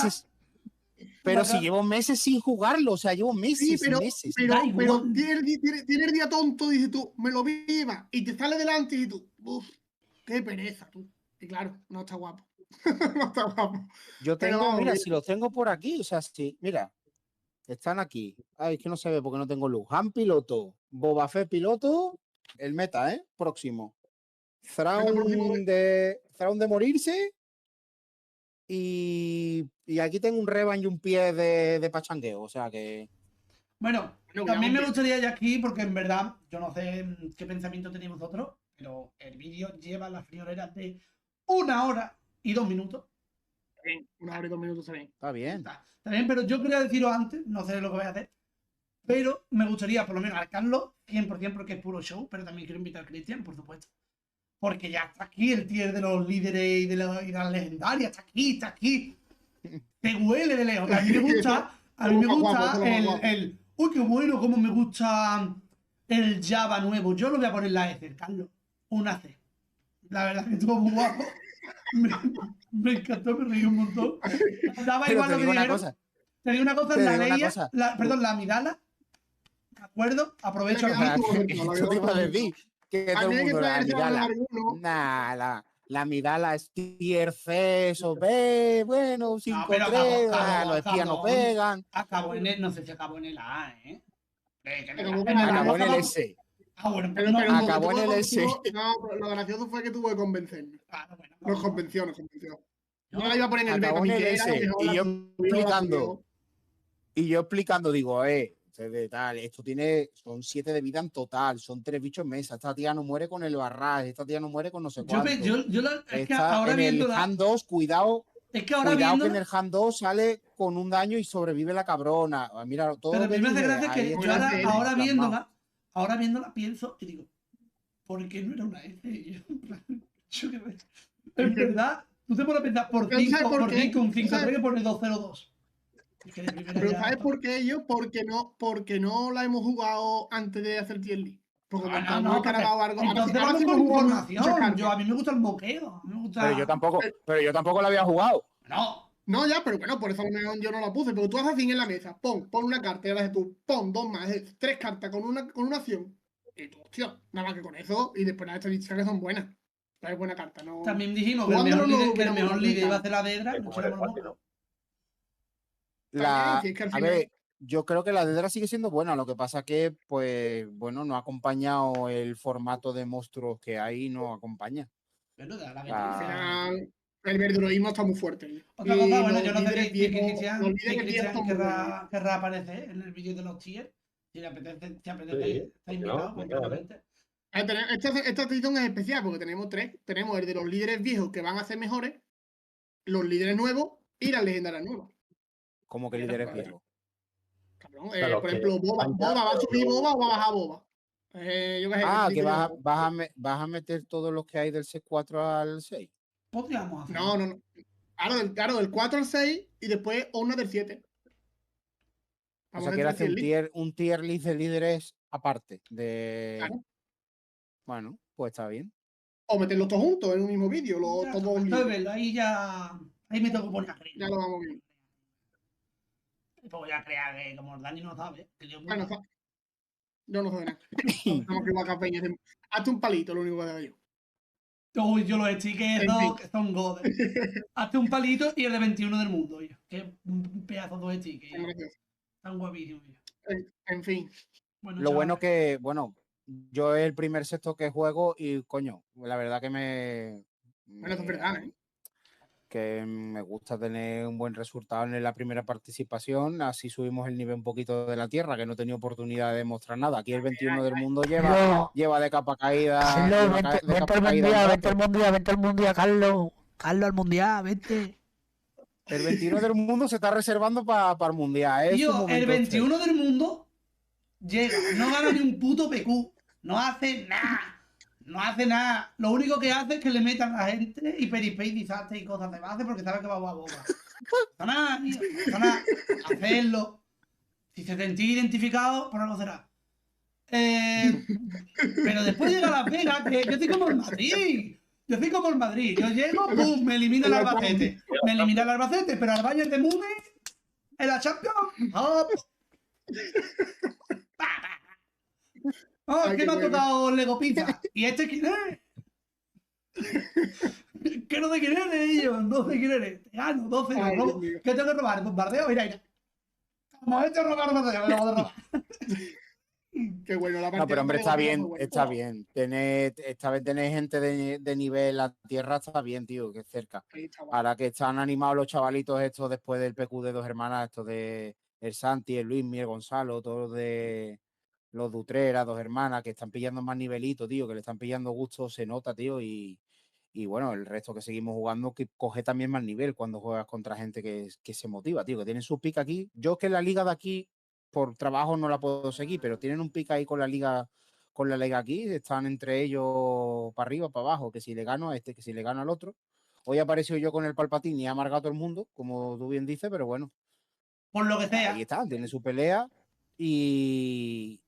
Pero si llevo meses sin jugarlo, o sea, llevo meses, meses. Pero tiene el día tonto, dices tú, me lo viva, y te sale delante y tú, uff, qué pereza tú. Y claro, no está guapo. No está guapo. Yo tengo, mira, si los tengo por aquí, o sea, sí, mira, están aquí. Ay, es que no se ve porque no tengo luz. Han piloto, Boba Fett piloto, el meta, próximo. Thrawn de morirse. Y aquí tengo un Revan y un pie de pachangueo, o sea que... Bueno, también me gustaría ya aquí, porque en verdad, yo no sé qué pensamiento tenéis vosotros, pero el vídeo lleva la friolera de 1 hora y 2 minutos. Está bien, 1 hora y 2 minutos está bien. Está bien. Está bien, pero yo quería deciros antes, no sé lo que voy a hacer, pero me gustaría por lo menos al Carlos, 100% porque es puro show, pero también quiero invitar a Cristian, por supuesto. Porque ya está aquí el tier de los líderes y de las legendarias, está aquí. Te huele de lejos. A mí me gusta el uy, qué bueno, como me gusta el Java nuevo. Yo lo voy a poner la S, Carlos. Una C. La verdad que estuvo muy guapo. Me encantó, me reí un montón. Daba igual lo que dijeron. Te digo una cosa, la Amidala. ¿De acuerdo? Aprovecho la Eso te iba a decir. Que todo el mundo la Amidala. La Amidala es tier C, eso B, bueno, 5-3, los espías no pegan. Acabó en el, no sé si acabó en el A, ¿eh? Acabó en el S. Bueno, pero acabó en el S. No, lo gracioso fue que tuvo que convencerme. Nos convenció. No la iba a poner en el B. Acabó en el S. Y yo explicando, digo, esto son 7 de vida en total, son 3 bichos en mesa. Esta tía no muere con el barrage, esta tía no muere con no sé cuánto. Es que ahora viendo el hand 2, cuidado. Es que ahora cuidado que en el hand 2 sale con un daño y sobrevive la cabrona. Mira, todo. Pero a mí me hace gracia que yo ahora viéndola pienso y digo, ¿por qué no era una S? En verdad, tú te pones a pensar por 5, un 5-3 que pone 2-0-2. Pero ¿sabes por qué ellos? Porque no la hemos jugado antes de hacer tier list. Porque no, entonces vamos con información. Yo, a mí me gusta el moqueo. Pero yo tampoco la había jugado. No, ya, pero bueno, por eso yo no la puse. Porque tú haces así en la mesa. Pon una carta y ahora tú, pon 2 más, 3 cartas con una acción. Y tú, hostia, nada más que con eso. Y después las estadísticas que son buenas. Es buena carta, ¿no? También dijimos que el mejor líder iba a hacer la Dedra. A ver, yo creo que la Dedra sigue siendo buena. Lo que pasa que, pues, bueno, no ha acompañado el formato de monstruos que hay, no acompaña. Bueno, al final, el verduroísmo está muy fuerte. Otra cosa, bueno, yo no sé si Cristian querrá aparecer en el vídeo de los tiers. Si le apetece, está invitado, completamente. Esta edición es especial porque tenemos 3. Tenemos el de los líderes viejos que van a ser mejores, los líderes nuevos y las legendarias nuevas. ¿Cómo que líderes viejos? Cabrón, por ejemplo, Boba va a subir Boba o va a bajar Boba. Que vas a meter todos los que hay del 4 al 6. Podríamos hacer. No. Claro, del 4 al 6 y después una del 7. O sea, quiere hacer un tier list de líderes aparte. Claro. Bueno, pues está bien. O meterlos todos juntos en un mismo vídeo. Ahí me tengo que poner a creer. Ya lo vamos viendo. Pues voy a crear que como Dani no sabe. Bueno, yo no sé nada. Hazte un palito, lo único que hago yo. Uy, yo los stickers que son godes. Hazte un palito y el de 21 del mundo, oye. Qué pedazo de stickers. Están guapísimos. En fin. Bueno, lo bueno que, yo es el primer sexto que juego y, coño, la verdad que Bueno, eso es verdad, ¿eh? Que me gusta tener un buen resultado en la primera participación, así subimos el nivel un poquito de la tierra, que no he tenido oportunidad de demostrar nada. Aquí el 21 del mundo lleva de capa caída. Carlos, vente al mundial, Carlos. Carlos al mundial, vente. El 21 del mundo se está reservando para el mundial. Tío, el 21 del mundo llega, no gana ni un puto PQ, no hace nada. No hace nada. Lo único que hace es que le metan a la gente y peripay, disastre y cosas de base porque sabe que va a boca. No nada, tío. No nada. Hacerlo. Si se sentís identificado, pues no lo será. Pero después llega Las Vegas, que yo estoy como el Madrid. Yo llego, pum, me elimina el Albacete. Pero al Bayern de Múnich, en la Champions, ¡hop! ¿Qué me ha tocado Lego Pizza? ¿Y este quién es? ¿Qué no sé quién eres, ellos? No sé quién eres. Te gano, 12. ¿Qué tengo que robar? ¿Bombardeo? Mira. Como este robar bombardeo, me lo voy a robar. Qué bueno, la partida. No, pero hombre, está bien, está bien. Esta vez tener gente de nivel a tierra, está bien, tío, que es cerca. Ahora que están animados los chavalitos estos después del PQ de 2 hermanas, estos de el Santi, el Luis, el Gonzalo, todos de los Dutrera, 2 hermanas, que están pillando más nivelito, tío, que le están pillando gusto, se nota, tío, y bueno, el resto que seguimos jugando, que coge también más nivel cuando juegas contra gente que se motiva, tío, que tienen su pick aquí. Yo que la liga de aquí, por trabajo no la puedo seguir, pero tienen un pick ahí con la liga aquí, están entre ellos para arriba, para abajo, que si le gano a este, que si le gano al otro. Hoy apareció yo con el Palpatine y ha amargado a todo el mundo, como tú bien dices, pero bueno. Por lo que sea. Ahí está, tiene su pelea y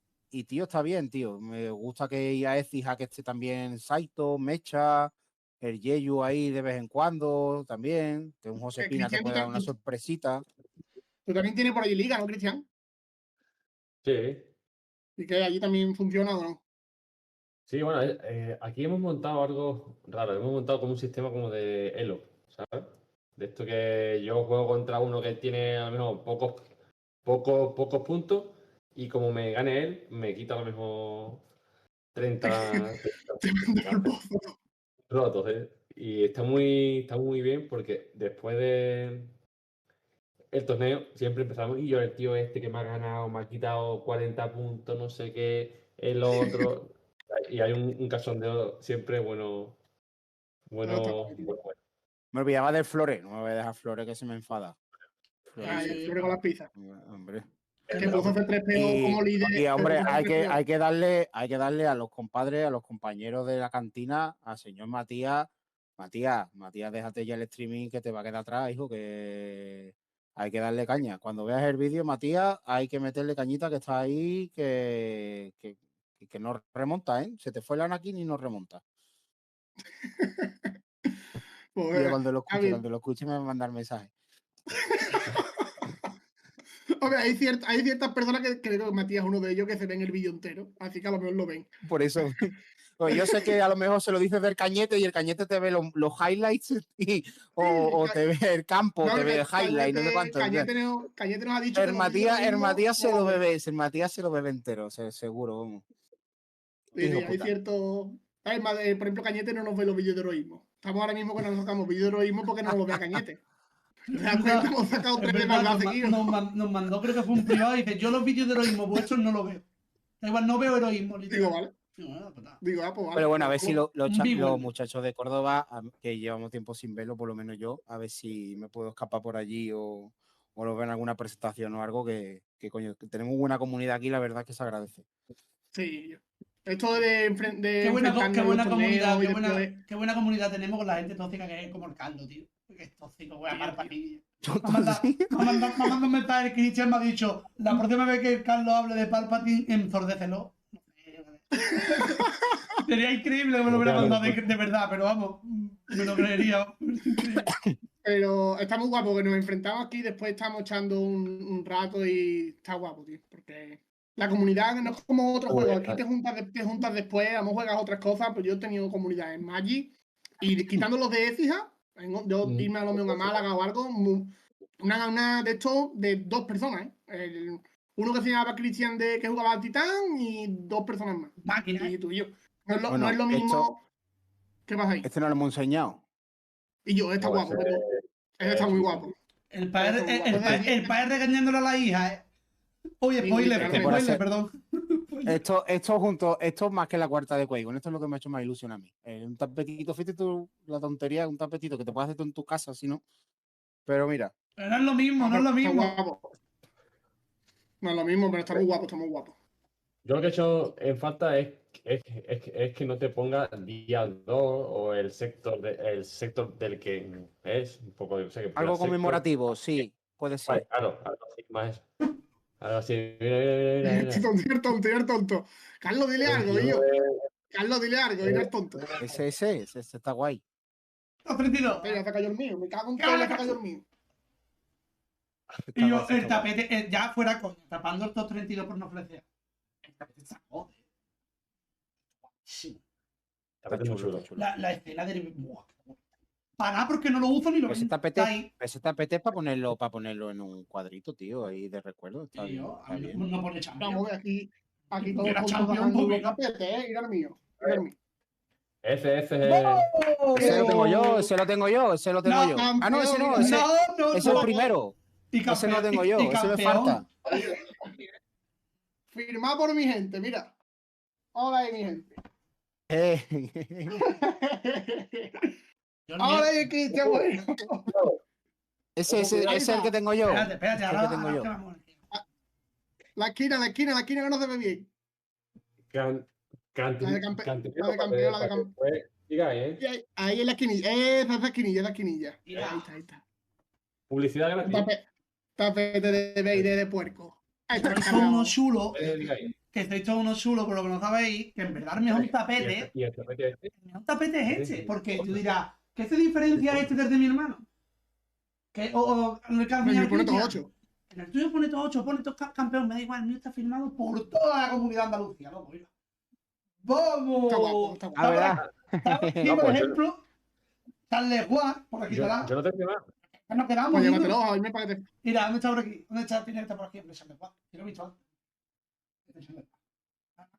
tío, está bien, tío. Me gusta que IAE fija que esté también Saito, Mecha, el Yeyu ahí de vez en cuando también. Que un José Pina te puede dar una sorpresita. Tú también tienes por ahí liga, ¿no, Cristian? Sí. ¿Y que allí también funciona o no? Sí, bueno, aquí hemos montado algo raro. Hemos montado como un sistema como de elo, ¿sabes? De esto que yo juego contra uno que tiene a lo mejor pocos puntos y como me gane él, me quita a lo mejor 30 rotos, ¿eh? Y está muy bien porque después de el torneo siempre empezamos y yo el tío este que me ha ganado, me ha quitado 40 puntos, no sé qué, el otro. Y hay un cachondeo siempre bueno. Me olvidaba del Flore, no me voy a dejar Flore que se me enfada. Flore con las pizzas. Hombre. Que puso hacer 3 PO como líder. Y hombre, hay que darle a los compadres, a los compañeros de la cantina, al señor Matías, déjate ya el streaming que te va a quedar atrás, hijo, que hay que darle caña. Cuando veas el vídeo, Matías, hay que meterle cañita que está ahí, que no remonta, ¿eh? Se te fue el Anakin y no remonta. Pues, cuando lo escuche me va a mandar mensaje. Hombre, hay ciertas personas que creo que Matías es uno de ellos que se ven el vídeo entero, así que a lo mejor lo ven. Por eso, pues yo sé que a lo mejor se lo dices del Cañete y el Cañete te ve los highlights o te ve el campo, te ve el highlight, no sé cuánto. Cañete nos ha dicho el Matías se lo bebe entero, seguro. Vamos. Sí, hay cierto... por ejemplo, Cañete no nos ve los vídeos de heroísmo. Estamos ahora mismo que nos sacamos vídeos de heroísmo porque no lo ve a Cañete. Realmente hemos sacado 3 de maldad seguidos. Nos mandó, creo que fue un privado, y dice, yo los vídeos de heroísmo vuestros no los veo. Da igual, no veo heroísmo. Digo, vale. Pues vale. Pero bueno, a ver si los muchachos de Córdoba, que llevamos tiempo sin verlo, por lo menos yo, a ver si me puedo escapar por allí o lo ven en alguna presentación o algo que coño, que tenemos buena comunidad aquí, la verdad que se agradece. Sí, Esto de qué buena comunidad, qué buena comunidad tenemos con la gente tóxica que es como el Carlos, tío. Que es tóxico, wea, Palpatine. Me ha mandado un mensaje el Cristian, me ha dicho, la próxima vez que Carlos hable de Palpatine, enzordécelo. Sería increíble que me lo hubiera mandado de verdad, pero vamos, me lo creería. Pero está muy guapo que nos enfrentamos aquí, después estamos echando un rato y está guapo, tío. Porque la comunidad no es como otros juegos. Aquí te juntas después, a lo mejor juegas otras cosas, pero yo he tenido comunidad en Magic y quitando los de Écija, yo irme a lo mejor a Málaga o algo, una de estos de 2 personas, uno que se llamaba Cristian que jugaba al Titán y 2 personas más. Máquina. Y tú y yo. No es lo mismo. ¿Qué pasa ahí? Este no lo hemos enseñado. Y yo, está guapo. Ese está muy guapo. El padre regañándole a la hija, Oye, spoiler, perdón. Esto junto, esto más que la cuarta de Quake. Esto es lo que me ha hecho más ilusión a mí. Un tapetito, fíjate tú la tontería, un tapetito que te puedes hacer tú en tu casa, si no. Pero mira. Pero no es lo mismo, no es lo mismo. No es lo mismo, pero está muy guapo, está muy guapo. Yo lo que he hecho en falta es que no te ponga día 2 o el sector del que es un poco de algo conmemorativo, sí, puede ser. Claro, algo así más. Algo así. Mira. Tonto. Carlos, dile algo, tío. Carlos, dile algo, dile al tonto. Ese está guay. Está prendido. Ya se cayó el mío, me cago en todo, ya se cayó el mío. Y yo, el tapete, ya fuera coño, tapando el top 32 por no ofrecer. El tapete está jode. Sí. La escena del. Para nada, porque no lo uso ni lo veo. Ese tapete es para ponerlo en un cuadrito, tío, ahí de recuerdo. Está bien, está bien. No pone champion. Vamos, aquí todos juntos los tapetes, mira el mío. Ese lo tengo yo. Ah, no, ese no. Ese es el primero. Ese no tengo yo, ese me falta. Firmado por mi gente, mira. Hola ahí, mi gente. Ahora hay Cristian, bueno. Ese es el que tengo yo. Espérate, ahora. La esquina que no se ve bien. La de campeón. Ahí en la esquinilla. Esa esquinilla. Ahí está. Publicidad gratis. Tapete de Beire de puerco. Son unos chulos. Que estáis todos unos chulos, por lo que no sabéis, que en verdad el mejor tapete. ¿Y el tapete este? El mejor tapete es este. Porque tú dirás, ¿qué se diferencia este del de mi hermano? O en el campeón. pone todo 8. En el tuyo pone todo 8, pone todo campeón. Me da igual, el mío está firmado por toda la comunidad andalucía. Vamos, mira. ¡Vamos! Está guapo. Está aquí, por ejemplo, Charles Juan, por aquí estará. Yo no tengo nada. Nos quedamos. Pues llévatelo, a verme para que te. Mira, ¿dónde está por aquí? ¿Dónde está el está por aquí? Hombre, Charles Juan. Yo lo he visto antes.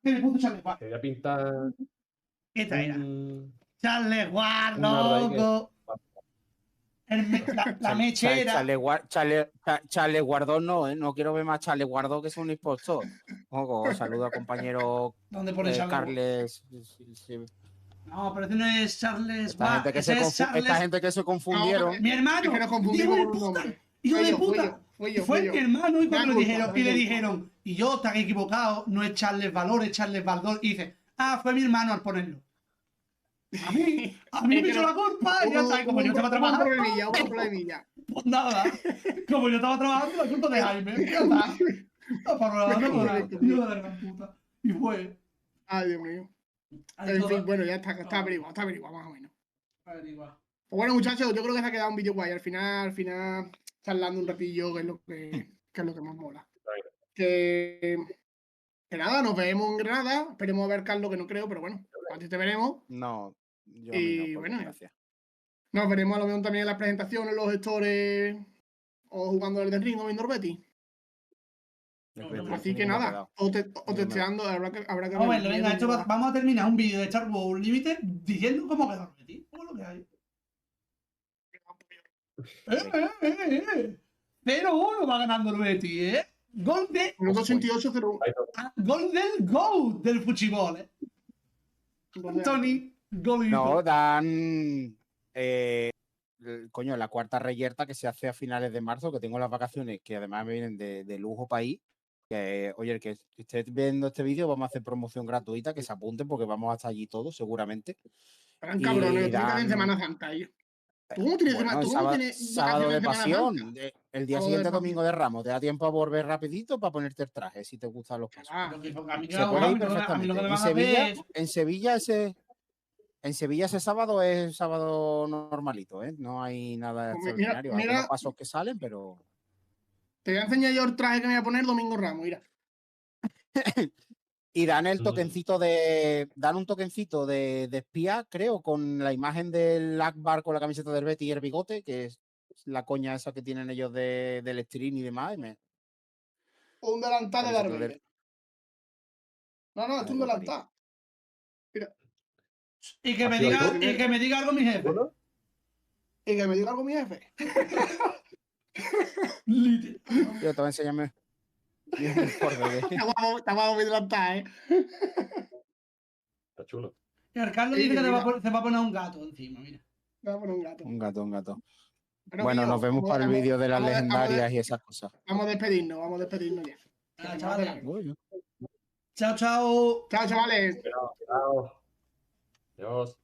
Me puso Charles Juan. Te voy a pintar. Esta era. Charles Juan, loco. La mechera. Charles Guardó no quiero ver más Charles Guardó, que es un impostor. Ojo, saludo al compañero ¿Dónde pone Carles. No, pero ese no es Charles. Esta gente que se confundieron. Mi hermano. Es que nos confundimos con un nombre. Hijo de puta. Fue mi hermano y cuando le dijeron, y yo tan equivocado, no es Charles Valor, es Charles Valdor. Y dice, fue mi hermano al ponerlo. A mí me echó la culpa y ya está. Como yo estaba trabajando. Un problemilla. Pues nada. Como yo estaba trabajando, la culpa de Jaime. Ya está. Y fue. Ay, Dios mío. En fin, bueno, ya está averiguado más o menos. Pues bueno, muchachos, yo creo que se ha quedado un vídeo guay. Al final, charlando un ratillo, que es lo que más mola. Que nada, nos vemos en Granada. Esperemos a ver Carlos, que no creo, pero bueno, antes te veremos. No, yo y bueno, gracias. Nos veremos a lo mejor también en las presentaciones, los gestores, o jugando el Elden Ring o viendo Betty. Así que nada, o testeando, habrá que venga, vamos a terminar un vídeo de Star Wars Limited diciendo cómo quedó el Betty. ¿Cómo lo que hay? 0-1 va ganando el Betty, Gol de. 1.88-0. Gol del GO del Fuchibol, Tony, gol. No, dan. Coño, la cuarta reyerta que se hace a finales de marzo, que tengo las vacaciones, que además me vienen de lujo país. Que, oye, el que esté viendo este vídeo, vamos a hacer promoción gratuita, que se apunten porque vamos a estar allí todos, seguramente. Están cabrones, tú estás en Semana Santa. ¿Tú cómo tienes, bueno, ¿tú cómo tienes sábado de pasión. El día siguiente, de Domingo de Ramos. Te da tiempo a volver rapidito para ponerte el traje, si te gustan los pasos. Se puede ir perfectamente. En Sevilla ese sábado es sábado normalito, ¿eh? No hay nada extraordinario. Hay algunos pasos que salen, pero... Te voy a enseñar yo el traje que me voy a poner Domingo Ramos, mira. Y dan el toquencito dan un toquencito de espía, creo, con la imagen del Akbar con la camiseta del Betis y el bigote, que es la coña esa que tienen ellos del stream y demás. Un delantal de Darby. No, es un delantal. Mira. Y que me diga algo mi jefe. Y que me diga algo mi jefe. Yo te voy a enseñarme. Está guapo mi delantal, ¿eh? Está chulo. Y el Carlos dice que se va a poner un gato encima, mira. Se va a poner un gato. Un gato. Pero bueno, nos vemos para el vídeo de las legendarias y esas cosas. Vamos a despedirnos ya. Chavales. Chao. Chao, chavales. Chao. Adiós.